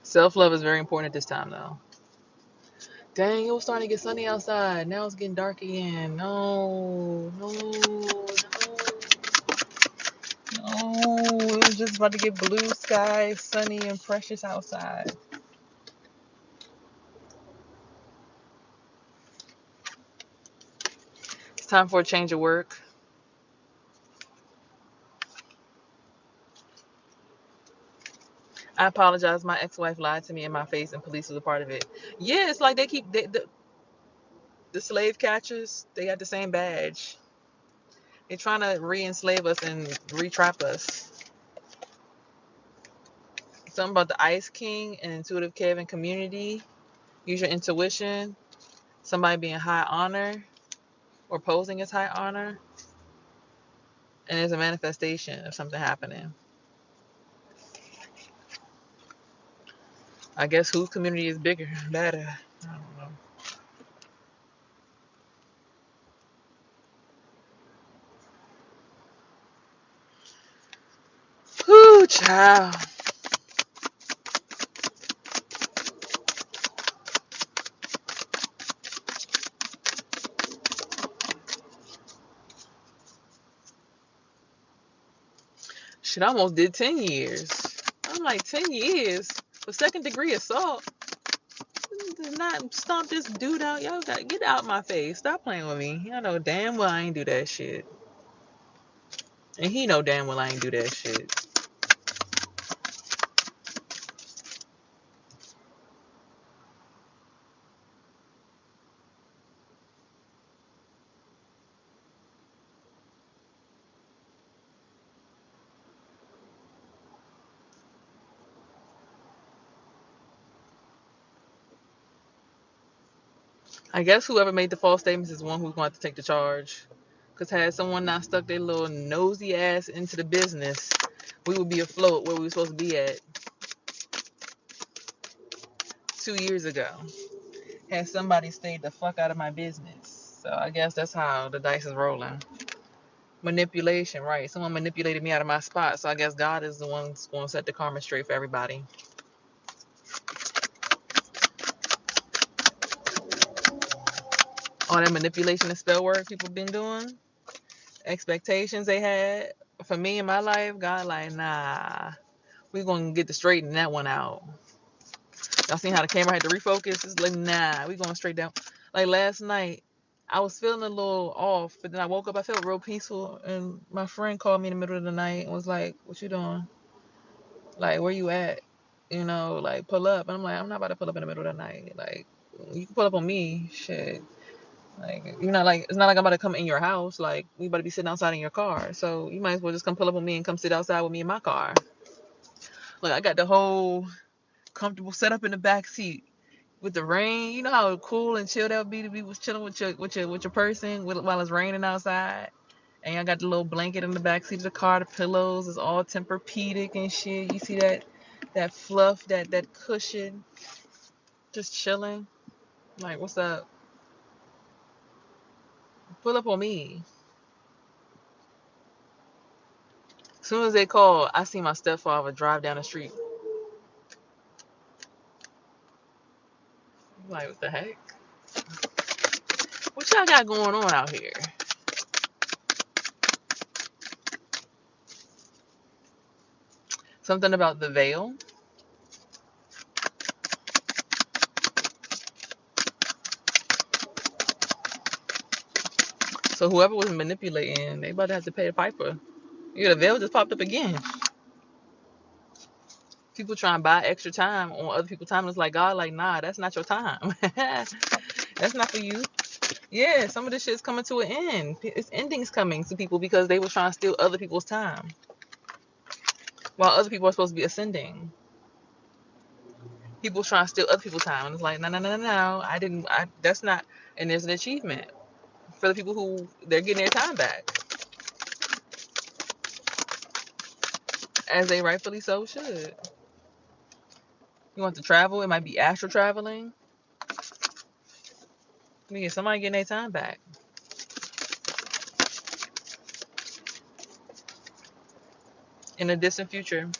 Self-love is very important at this time, though. Dang, it was starting to get sunny outside. Now it's getting dark again. No, no, no, no. It was just about to get blue sky, sunny, and precious outside. It's time for a change of work. I apologize. My ex-wife lied to me in my face, and police was a part of it. Yeah, it's like they keep the slave catchers. They got the same badge. They're trying to re-enslave us and re-trap us. Something about the Ice King and Intuitive Kevin community. Use your intuition. Somebody being high honor or posing as high honor. And there's a manifestation of something happening. I guess whose community is bigger, better. I don't know. Whoo, child. Shit, I almost did 10 years. I'm like, 10 years for second degree assault. Does not stomp this dude out. Y'all got to get out my face. Stop playing with me. Y'all know damn well I ain't do that shit. And he know damn well I ain't do that shit. I guess whoever made the false statements is one who's going to take the charge. Because had someone not stuck their little nosy ass into the business, we would be afloat where we were supposed to be at 2 years ago. Had somebody stayed the fuck out of my business. So I guess that's how the dice is rolling. Manipulation, right? Someone manipulated me out of my spot. So I guess God is the one that's going to set the karma straight for everybody. All that manipulation and spell work people been doing, expectations they had for me in my life, God like, nah, we gonna get to straighten that one out. Y'all seen how the camera had to refocus? It's like, nah, we going straight down. Like last night, I was feeling a little off, but then I woke up. I felt real peaceful, and my friend called me in the middle of the night and was like, "What you doing? Like, where you at? You know, like pull up." And I'm like, "I'm not about to pull up in the middle of the night. Like, you can pull up on me, shit. Like, you're not like it's not like I'm about to come in your house. Like, we about to be sitting outside in your car. So you might as well just come pull up on me and come sit outside with me in my car. Look, I got the whole comfortable setup in the back seat." With the rain, you know how cool and chill that would be to be was chilling with your person while it's raining outside. And I got the little blanket in the back seat of the car. The pillows is all Tempur-Pedic and shit. You see that fluff, that cushion, just chilling. Like, what's up? Pull up on me. As soon as they call, I see my stepfather drive down the street. I'm like, what the heck? What y'all got going on out here? Something about the veil. So whoever was manipulating, they about to have to pay the piper. Yeah, the veil just popped up again. People try and buy extra time on other people's time. It's like, God, like, nah, that's not your time. That's not for you. Yeah, some of this shit's coming to an end. It's endings coming to people because they were trying to steal other people's time while other people are supposed to be ascending. People trying to steal other people's time. And it's like, no, no, no, no, no. That's not. And there's an achievement for the people who they're getting their time back, as they rightfully so should. You want to travel? It might be astral traveling. Yeah, somebody getting their time back. In the distant future.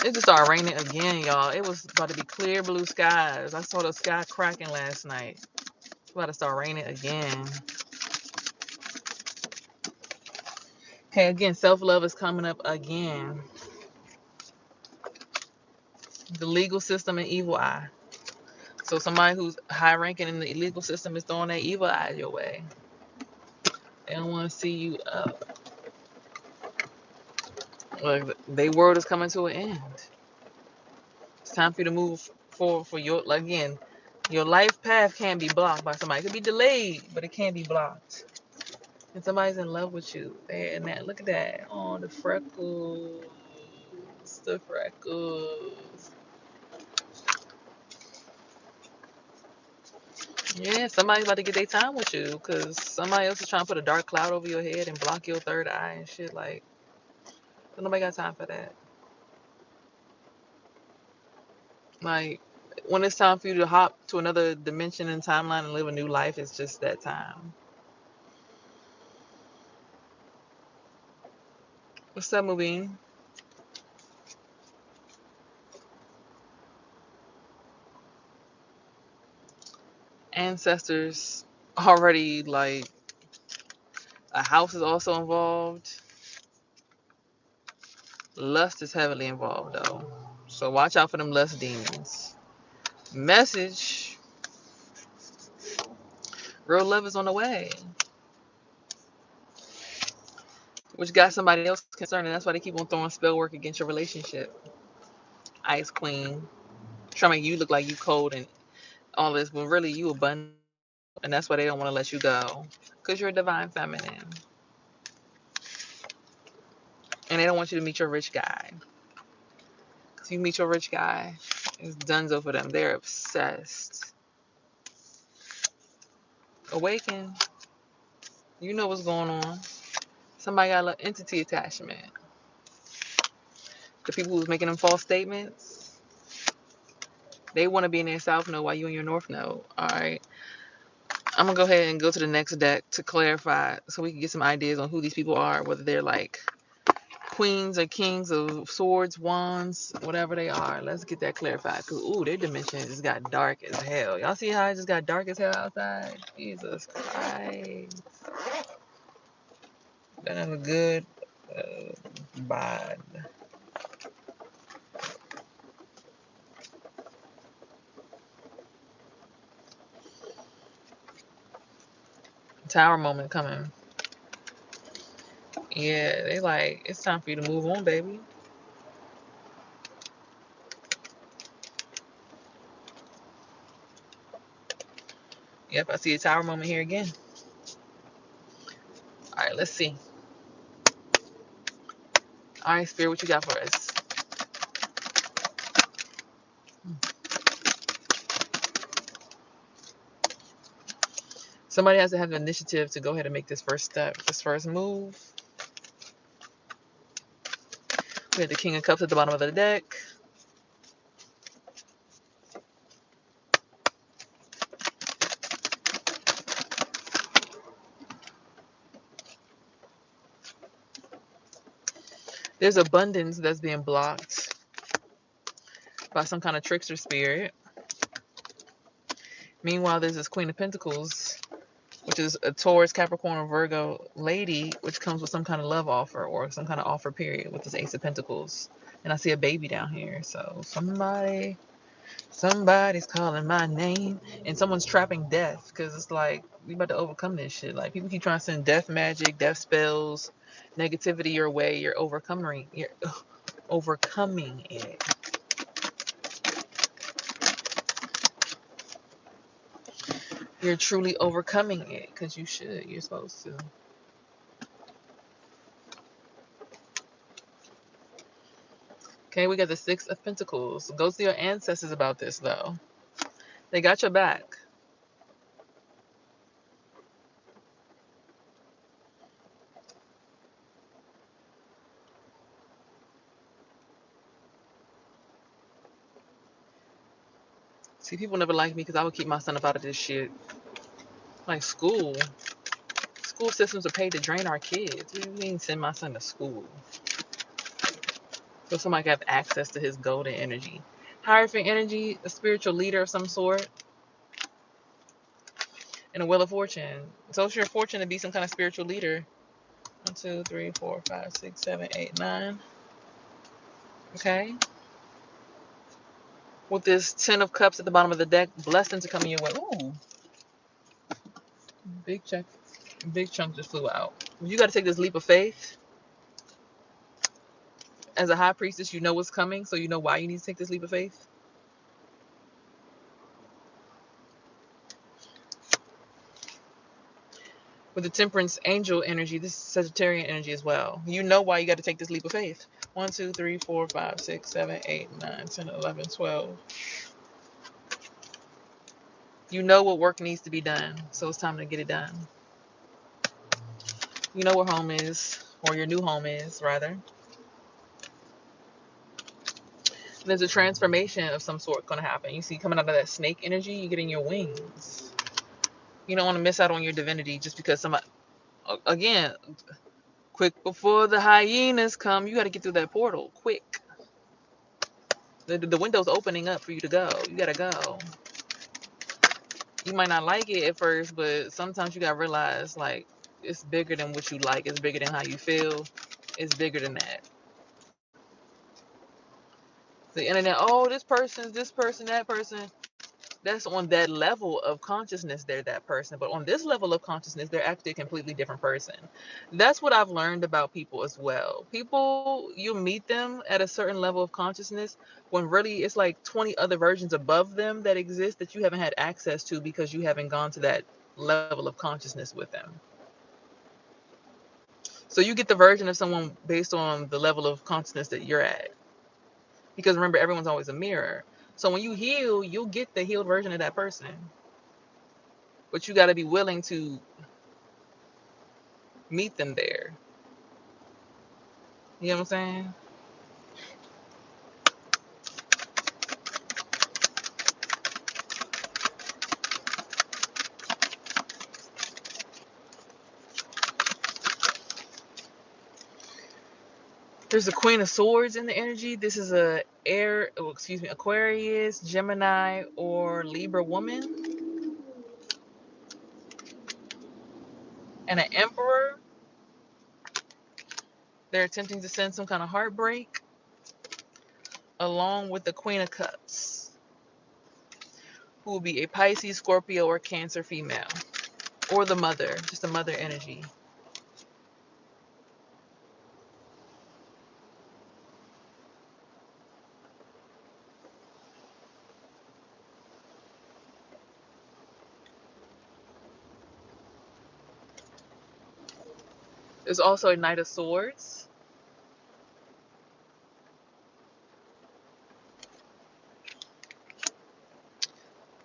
It just started raining again, y'all. It was about to be clear blue skies. I saw the sky cracking last night. It's about to start raining again. Okay, again, self-love is coming up again. The legal system and evil eye. So somebody who's high ranking in the legal system is throwing that evil eye your way. They don't want to see you up. Like, their world is coming to an end. It's time for you to move forward for your, again, your life path can't be blocked by somebody. It could be delayed, but it can't be blocked. And somebody's in love with you. And that, look at that. Oh, the freckles. The freckles. Yeah, somebody's about to get their time with you because somebody else is trying to put a dark cloud over your head and block your third eye and shit. Like, nobody got time for that. Like, when it's time for you to hop to another dimension and timeline and live a new life, it's just that time. What's up, Mubin? Ancestors already, like, a house is also involved. Lust is heavily involved, though. So watch out for them lust demons. Message: real love is on the way. Which got somebody else concerned, and that's why they keep on throwing spell work against your relationship. Ice Queen. Trying to make you look like you cold and all this, but really you abundant. And that's why they don't want to let you go. Because you're a divine feminine. And they don't want you to meet your rich guy. Because you meet your rich guy, it's donezo for them. They're obsessed. Awaken. You know what's going on. Somebody got an entity attachment. The people who's making them false statements, they want to be in their south node while you in your north node. Alright. I'm going to go ahead and go to the next deck to clarify so we can get some ideas on who these people are, whether they're like queens or kings of swords, wands, whatever they are. Let's get that clarified. Because, ooh, their dimension just got dark as hell. Y'all see how it just got dark as hell outside? Jesus Christ. That is a good vibe. Tower moment coming. Yeah, they like, it's time for you to move on, baby. Yep, I see a tower moment here again. All right, let's see. All right, Spirit, what you got for us? Somebody has to have the initiative to go ahead and make this first step, this first move. We have the King of Cups at the bottom of the deck. There's abundance that's being blocked by some kind of trickster spirit. Meanwhile, there's this Queen of Pentacles, which is a Taurus, Capricorn, or Virgo lady, which comes with some kind of love offer or some kind of offer period with this Ace of Pentacles. And I see a baby down here. So somebody's calling my name, and someone's trapping death, because it's like, we about to overcome this shit. Like, people keep trying to send death magic, death spells, negativity your way. You're overcoming it. You're truly overcoming it, because you're supposed to. Okay, we got the Six of Pentacles. Go to your ancestors about this, though. They got your back. See, people never liked me because I would keep my son up out of this shit. Like school. School systems are paid to drain our kids. We didn't send my son to school. So somebody can have access to his golden energy. Hierophant energy, a spiritual leader of some sort. And a Wheel of Fortune. So it's your fortune to be some kind of spiritual leader. 1, 2, 3, 4, 5, 6, 7, 8, 9. Okay. With this Ten of Cups at the bottom of the deck, blessings are coming your way. Ooh. Big chunk just flew out. You got to take this leap of faith. As a high priestess, you know what's coming, so you know why you need to take this leap of faith. With the Temperance angel energy, this is Sagittarian energy as well. You know why you got to take this leap of faith. 1, 2, 3, 4, 5, 6, 7, 8, 9, 10, 11, 12. You know what work needs to be done, so it's time to get it done. You know where home is, or your new home is, rather. There's a transformation of some sort going to happen. You see, coming out of that snake energy, you're getting your wings. You don't want to miss out on your divinity just because somebody, again, quick before the hyenas come, you got to get through that portal, quick. The window's opening up for you to go. You got to go. You might not like it at first, but sometimes you got to realize, like, it's bigger than what you like. It's bigger than how you feel. It's bigger than that. The internet, oh, this person, that person. That's on that level of consciousness, they're that person. But on this level of consciousness, they're actually a completely different person. That's what I've learned about people as well. People, you meet them at a certain level of consciousness when really it's like 20 other versions above them that exist that you haven't had access to because you haven't gone to that level of consciousness with them. So you get the version of someone based on the level of consciousness that you're at. Because remember, everyone's always a mirror. So when you heal, you'll get the healed version of that person. But you got to be willing to meet them there. You know what I'm saying? There's a Queen of Swords in the energy. This is Aquarius, Gemini, or Libra woman. And an Emperor. They're attempting to send some kind of heartbreak, along with the Queen of Cups, who will be a Pisces, Scorpio, or Cancer female. or the mother, just the mother energy. There's also a Knight of Swords.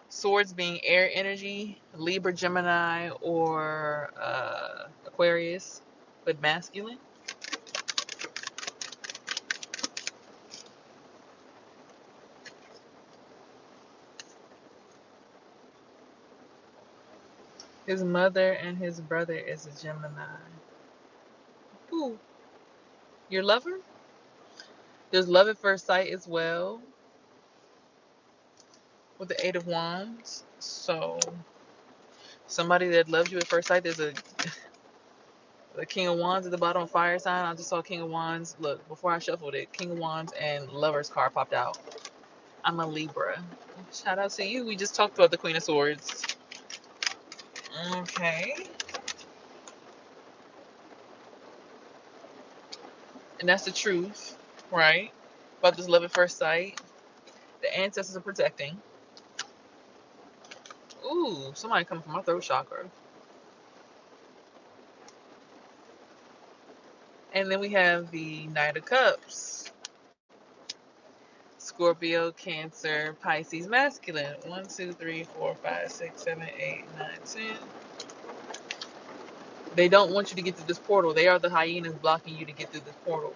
Swords being air energy, Libra, Gemini, or Aquarius, but masculine. His mother and his brother is a Gemini. Ooh, your lover? There's love at first sight as well with the Eight of Wands. So somebody that loves you at first sight. There's a the King of Wands at the bottom, fire sign. I just saw King of Wands. Look, before I shuffled it, King of Wands and Lover's card popped out. I'm a Libra. Shout out to you. We just talked about the Queen of Swords. Okay. And that's the truth, right? About this love at first sight. The ancestors are protecting. Ooh, somebody coming from my throat chakra. And then we have the Knight of Cups. Scorpio, Cancer, Pisces, masculine. 1, 2, 3, 4, 5, 6, 7, 8, 9, 10. They don't want you to get through this portal. They are the hyenas blocking you to get through this portal.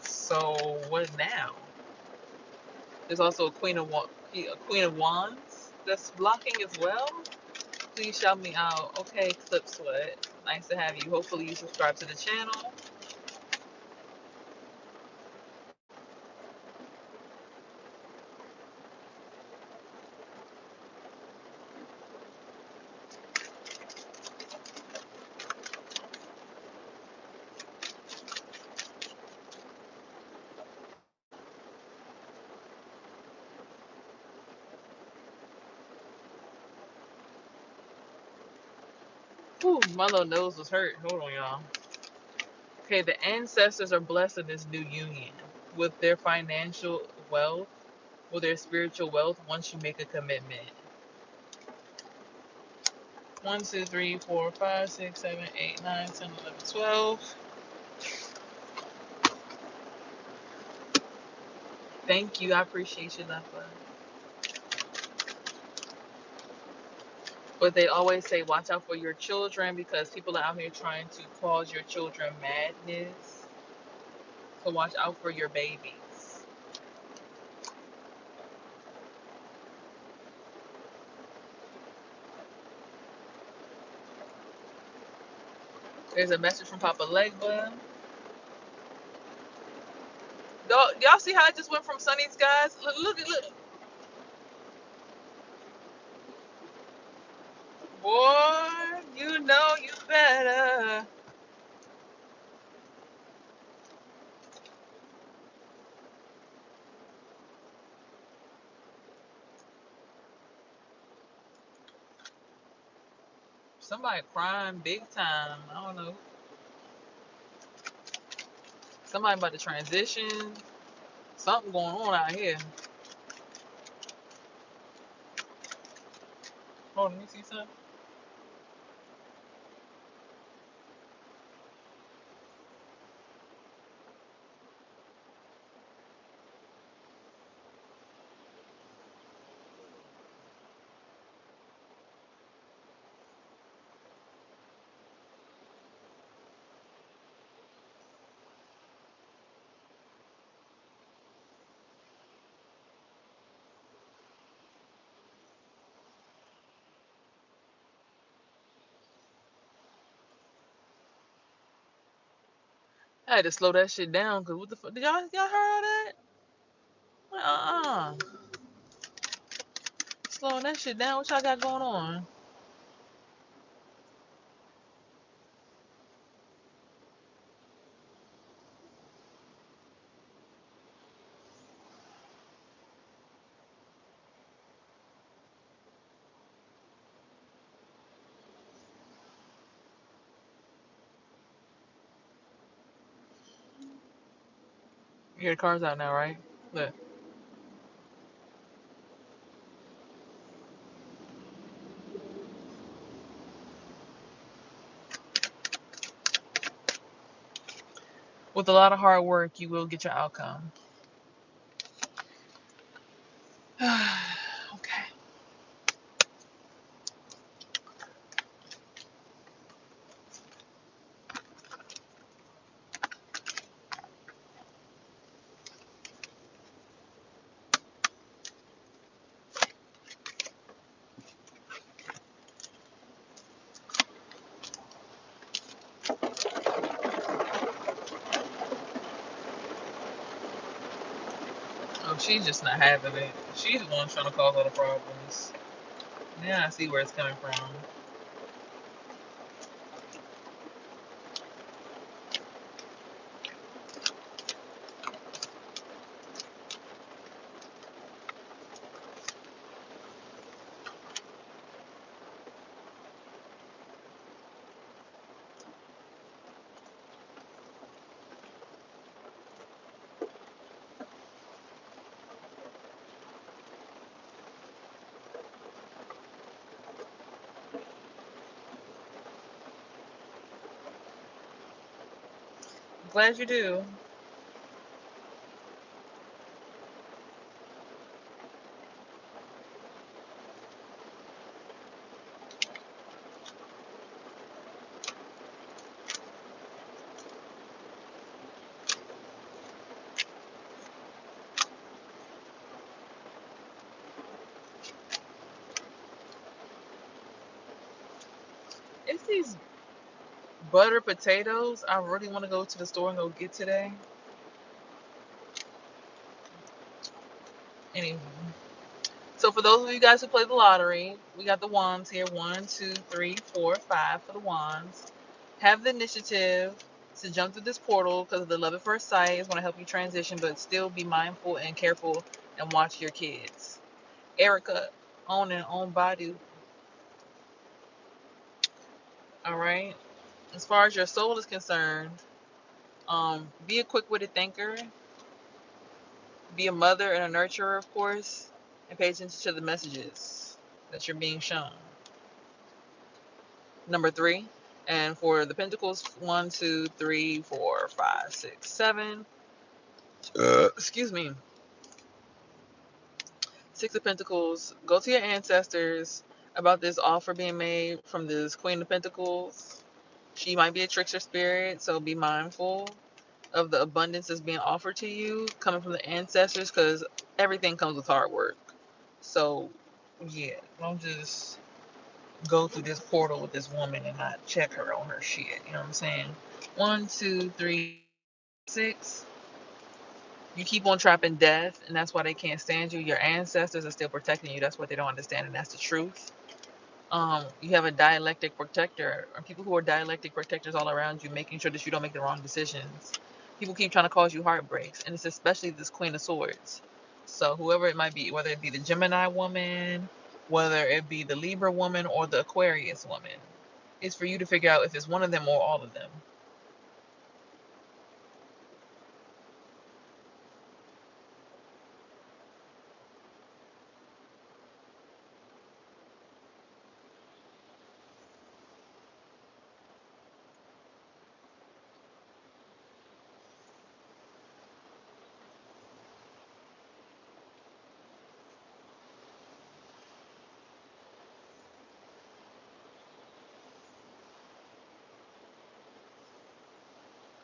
So what now? There's also a Queen of Wands that's blocking as well. Please shout me out. Okay, Clip Sweat. Nice to have you. Hopefully you subscribe to the channel. Whew, my little nose was hurt. Hold on, y'all. Okay, the ancestors are blessed in this new union with their financial wealth, with their spiritual wealth once you make a commitment. 1, 2, 3, 4, 5, 6, 7, 8, 9, 10, 11, 12. Thank you. I appreciate you, Leffa. But they always say, watch out for your children because people are out here trying to cause your children madness. So watch out for your babies. There's a message from Papa Legba. Y'all see how I just went from sunny skies? Look. Boy, you know you better. Somebody crying big time. I don't know. Somebody about to transition. Something going on out here. Hold on, let me see something. I had to slow that shit down because what the fuck? Did y'all heard all that? Uh-uh. Slowing that shit down. What y'all got going on? You hear the cars out now, right? Look. With a lot of hard work, you will get your outcome. Okay. Oh, she's just not having it. She's the one trying to cause all the problems. Now I see where it's coming from. I'm glad you do. It's these butter potatoes I really want to go to the store and go get today. Anyway. So for those of you guys who play the lottery, we got the wands here. 1, 2, 3, 4, 5 for the wands. Have the initiative to jump through this portal because of the love at first sight is going to help you transition, but still be mindful and careful and watch your kids. Erica, own and own body. All right. As far as your soul is concerned, be a quick-witted thinker. Be a mother and a nurturer, of course, and pay attention to the messages that you're being shown. Number 3. And for the pentacles, 1, 2, 3, 4, 5, 6, 7. Excuse me. 6 of Pentacles. Go to your ancestors about this offer being made from this Queen of Pentacles. She might be a trickster spirit, so be mindful of the abundance that's being offered to you coming from the ancestors, because everything comes with hard work. So, yeah, don't just go through this portal with this woman and not check her on her shit. You know what I'm saying? 1, 2, 3, 6. You keep on trapping death, and that's why they can't stand you. Your ancestors are still protecting you. That's what they don't understand, and that's the truth. You have a dialectic protector, or people who are dialectic protectors all around you, making sure that you don't make the wrong decisions. People keep trying to cause you heartbreaks, and it's especially this Queen of Swords. So whoever it might be, whether it be the Gemini woman, whether it be the Libra woman, or the Aquarius woman, it's for you to figure out if it's one of them or all of them.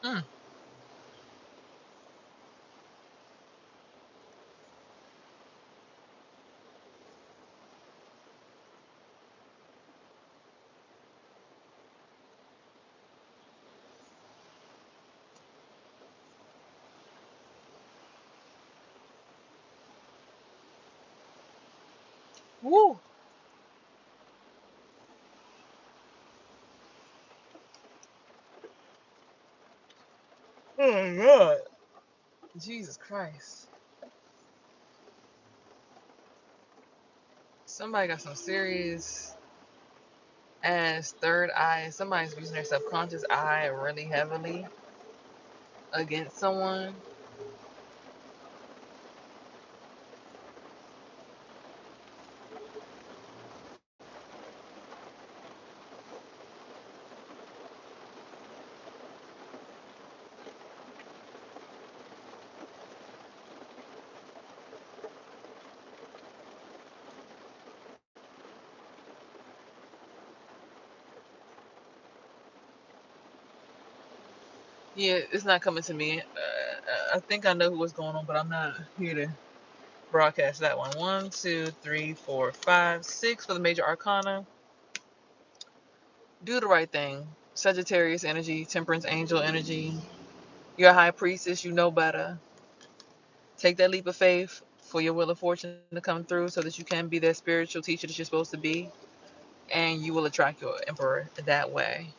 Mm. Woo! Oh my God. Jesus Christ. Somebody got some serious ass third eye. Somebody's using their subconscious eye really heavily against someone. Yeah, it's not coming to me. I think I know what's going on, but I'm not here to broadcast that one. 1, 2, 3, 4, 5, 6 for the major arcana. Do the right thing. Sagittarius energy, Temperance angel energy. You're a high priestess, you know better. Take that leap of faith for your wheel of fortune to come through so that you can be that spiritual teacher that you're supposed to be. And you will attract your emperor that way.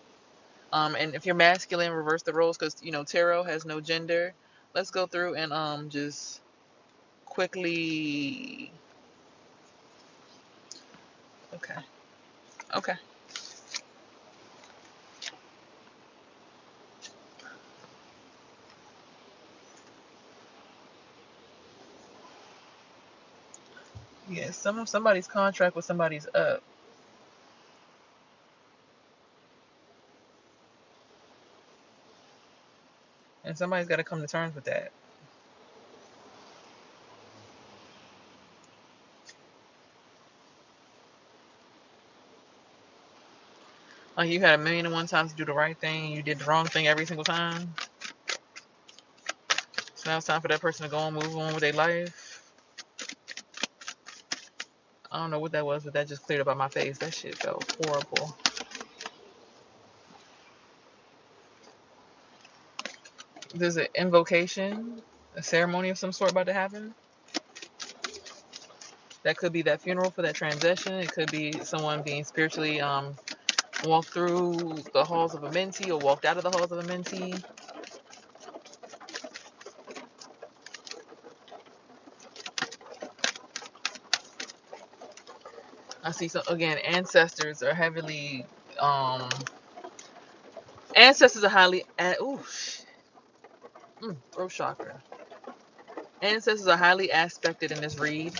And if you're masculine, reverse the roles because, tarot has no gender. Let's go through and just quickly. Okay. Okay. Yeah, somebody's contract with somebody's up. And somebody's got to come to terms with that. Like you had a million and one times to do the right thing, and you did the wrong thing every single time. So now it's time for that person to go and move on with their life. I don't know what that was, but that just cleared up on my face. That shit felt horrible. There's an invocation, a ceremony of some sort about to happen. That could be that funeral for that transition. It could be someone being spiritually walked through the halls of a mentee or walked out of the halls of a mentee. I see, so again, ancestors are heavily um ancestors are highly throat chakra. Ancestors are highly aspected in this read.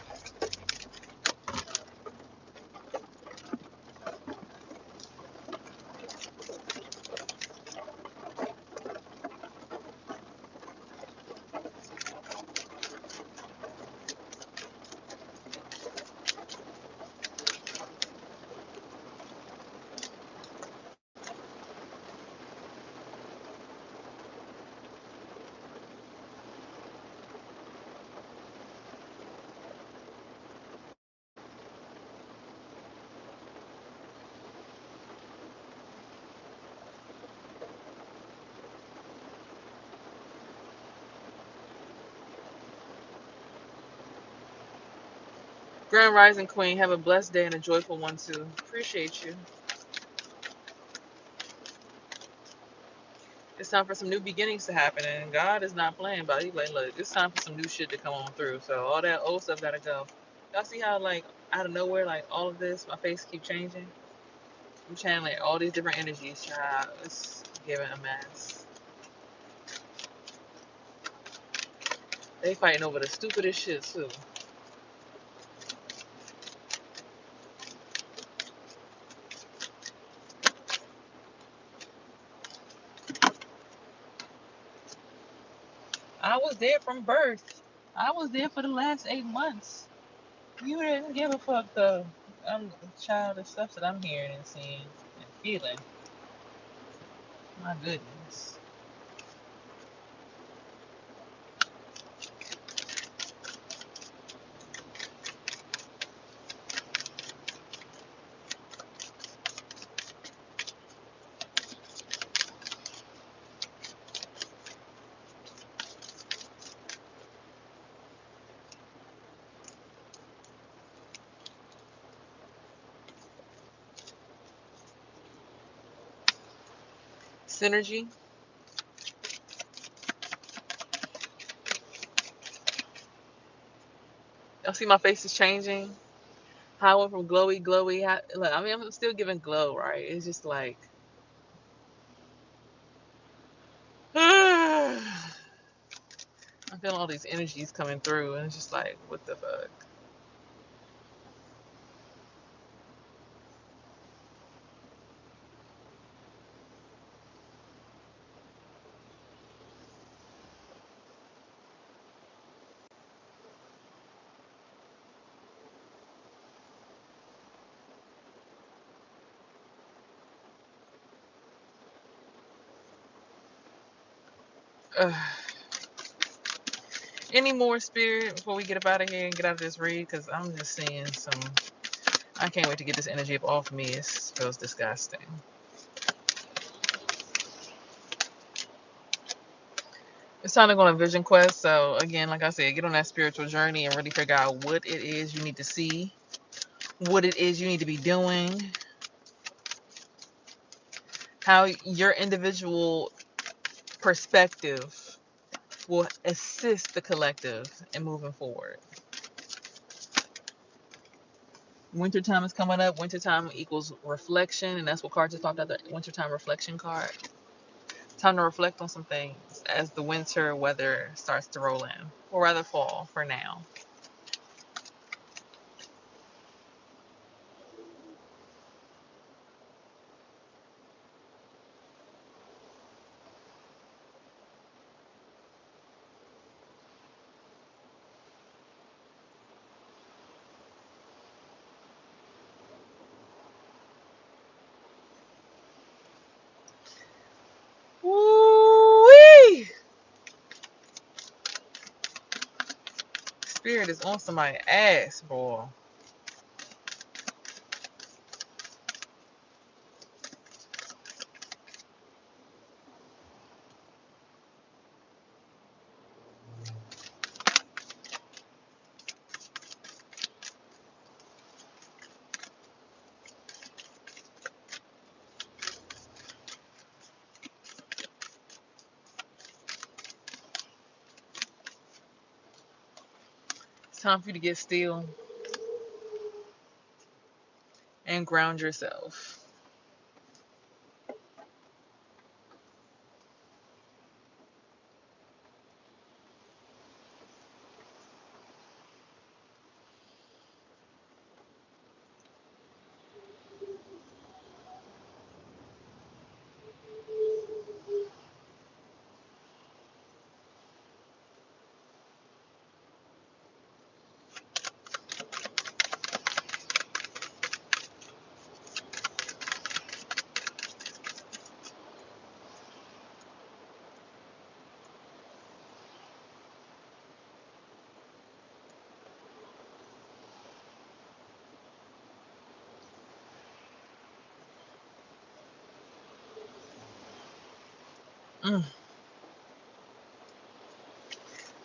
Grand Rising Queen, have a blessed day and a joyful one too. Appreciate you. It's time for some new beginnings to happen, and God is not playing about it. He's like, look, it's time for some new shit to come on through. So all that old stuff gotta go. Y'all see how like out of nowhere, like all of this, my face keep changing. I'm channeling all these different energies, child. It's giving a mess. They fighting over the stupidest shit too. I was there from birth. I was there for the last 8 months. You didn't give a fuck though. I'm the child of stuff that I'm hearing and seeing and feeling. My goodness. Synergy. Y'all see my face is changing? How I went from glowy, glowy. Look, I mean, I'm still giving glow, right? It's just like, I'm feeling all these energies coming through, and it's just like, what the fuck? Any more, Spirit, before we get up out of here and get out of this read? Because I'm just seeing some. I can't wait to get this energy up off me. It feels disgusting. It's time to go on a vision quest. So again, like I said, get on that spiritual journey and really figure out what it is you need to see, what it is you need to be doing, how your individual perspective will assist the collective in moving forward. Wintertime is coming up. Wintertime equals reflection, and that's what cards just popped out, the wintertime reflection card. Time to reflect on some things as the winter weather starts to roll in, or rather fall for now. Woo-wee! Spirit is on somebody's ass, boy. It's time for you to get still and ground yourself. Mm.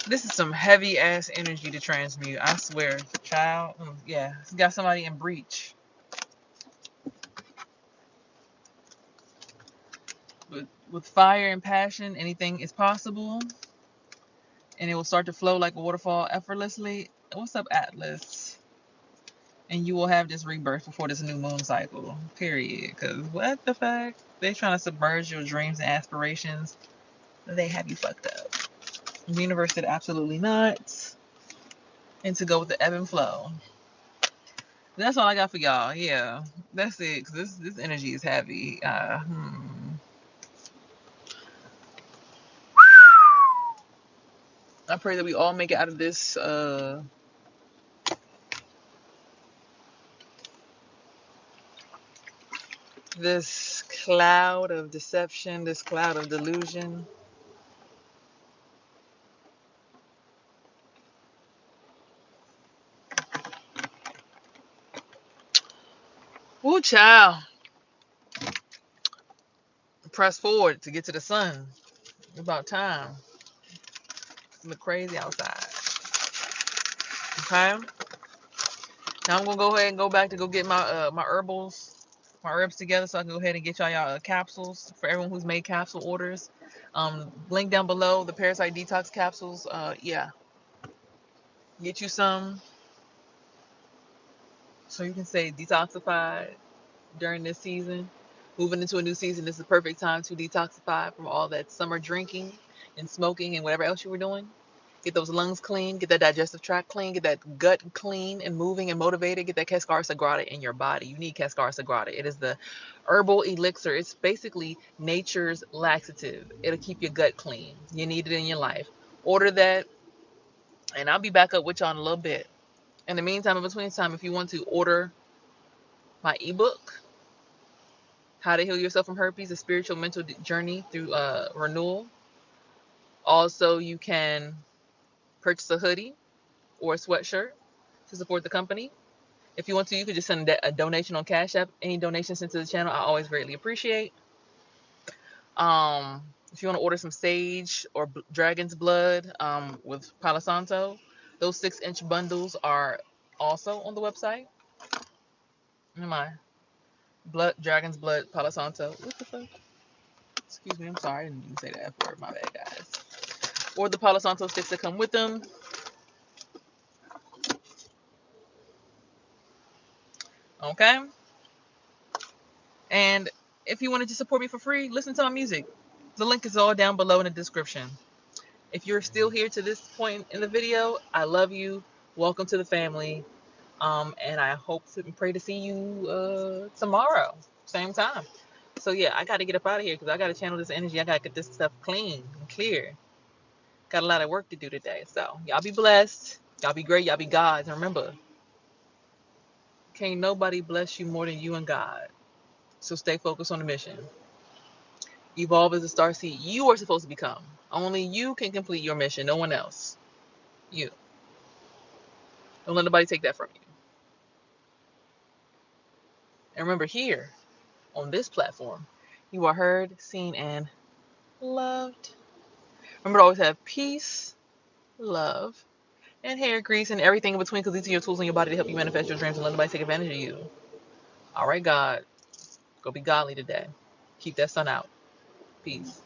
This is some heavy ass energy to transmute. I swear, child. Yeah, it's got somebody in breach. With fire and passion, anything is possible, and it will start to flow like a waterfall effortlessly. What's up, Atlas? And you will have this rebirth before this new moon cycle. Period. Because what the fuck? They trying to submerge your dreams and aspirations. They have you fucked up. The universe said absolutely not. And to go with the ebb and flow. That's all I got for y'all. Yeah, that's it. Cause this energy is heavy. I pray that we all make it out of this this cloud of deception, this cloud of delusion. Woo, child. Press forward to get to the sun. It's about time. It's look crazy outside. Okay. Now I'm gonna go ahead and go back to go get my herbs together, so I can go ahead and get y'all capsules for everyone who's made capsule orders. Link down below, the parasite detox capsules. Yeah, get you some so you can stay detoxified during this season. Moving into a new season, this is the perfect time to detoxify from all that summer drinking and smoking and whatever else you were doing. Get those lungs clean, get that digestive tract clean, get that gut clean and moving and motivated, get that Cascara Sagrada in your body. You need Cascara Sagrada. It is the herbal elixir. It's basically nature's laxative. It'll keep your gut clean. You need it in your life. Order that, and I'll be back up with y'all in a little bit. In the meantime, in between time, if you want to order my ebook, How to Heal Yourself from Herpes, a spiritual mental journey through renewal, Also, you can purchase a hoodie or a sweatshirt to support the company. If you want to, you could just send a donation on Cash App. Any donation sent to the channel, I always greatly appreciate. If you want to order some sage or dragon's blood with Palo Santo, those 6-inch bundles are also on the website. My dragon's blood, Palo Santo. What the fuck? Excuse me, I'm sorry, I didn't even say the F word. My bad, guys. Or the Palo Santo sticks that come with them. Okay. And if you wanted to support me for free, listen to my music. The link is all down below in the description. If you're still here to this point in the video, I love you. Welcome to the family. And I hope and pray to see you tomorrow, same time. So yeah, I got to get up out of here because I got to channel this energy. I got to get this stuff clean and clear. Got a lot of work to do today. So y'all be blessed. Y'all be great. Y'all be gods. And remember, can't nobody bless you more than you and God. So stay focused on the mission. Evolve as a star seed you are supposed to become. Only you can complete your mission. No one else. You. Don't let nobody take that from you. And remember, here on this platform, you are heard, seen, and loved. Remember to always have peace, love, and hair grease and everything in between, because these are your tools in your body to help you manifest your dreams and let nobody take advantage of you. All right, God. Go be godly today. Keep that sun out. Peace.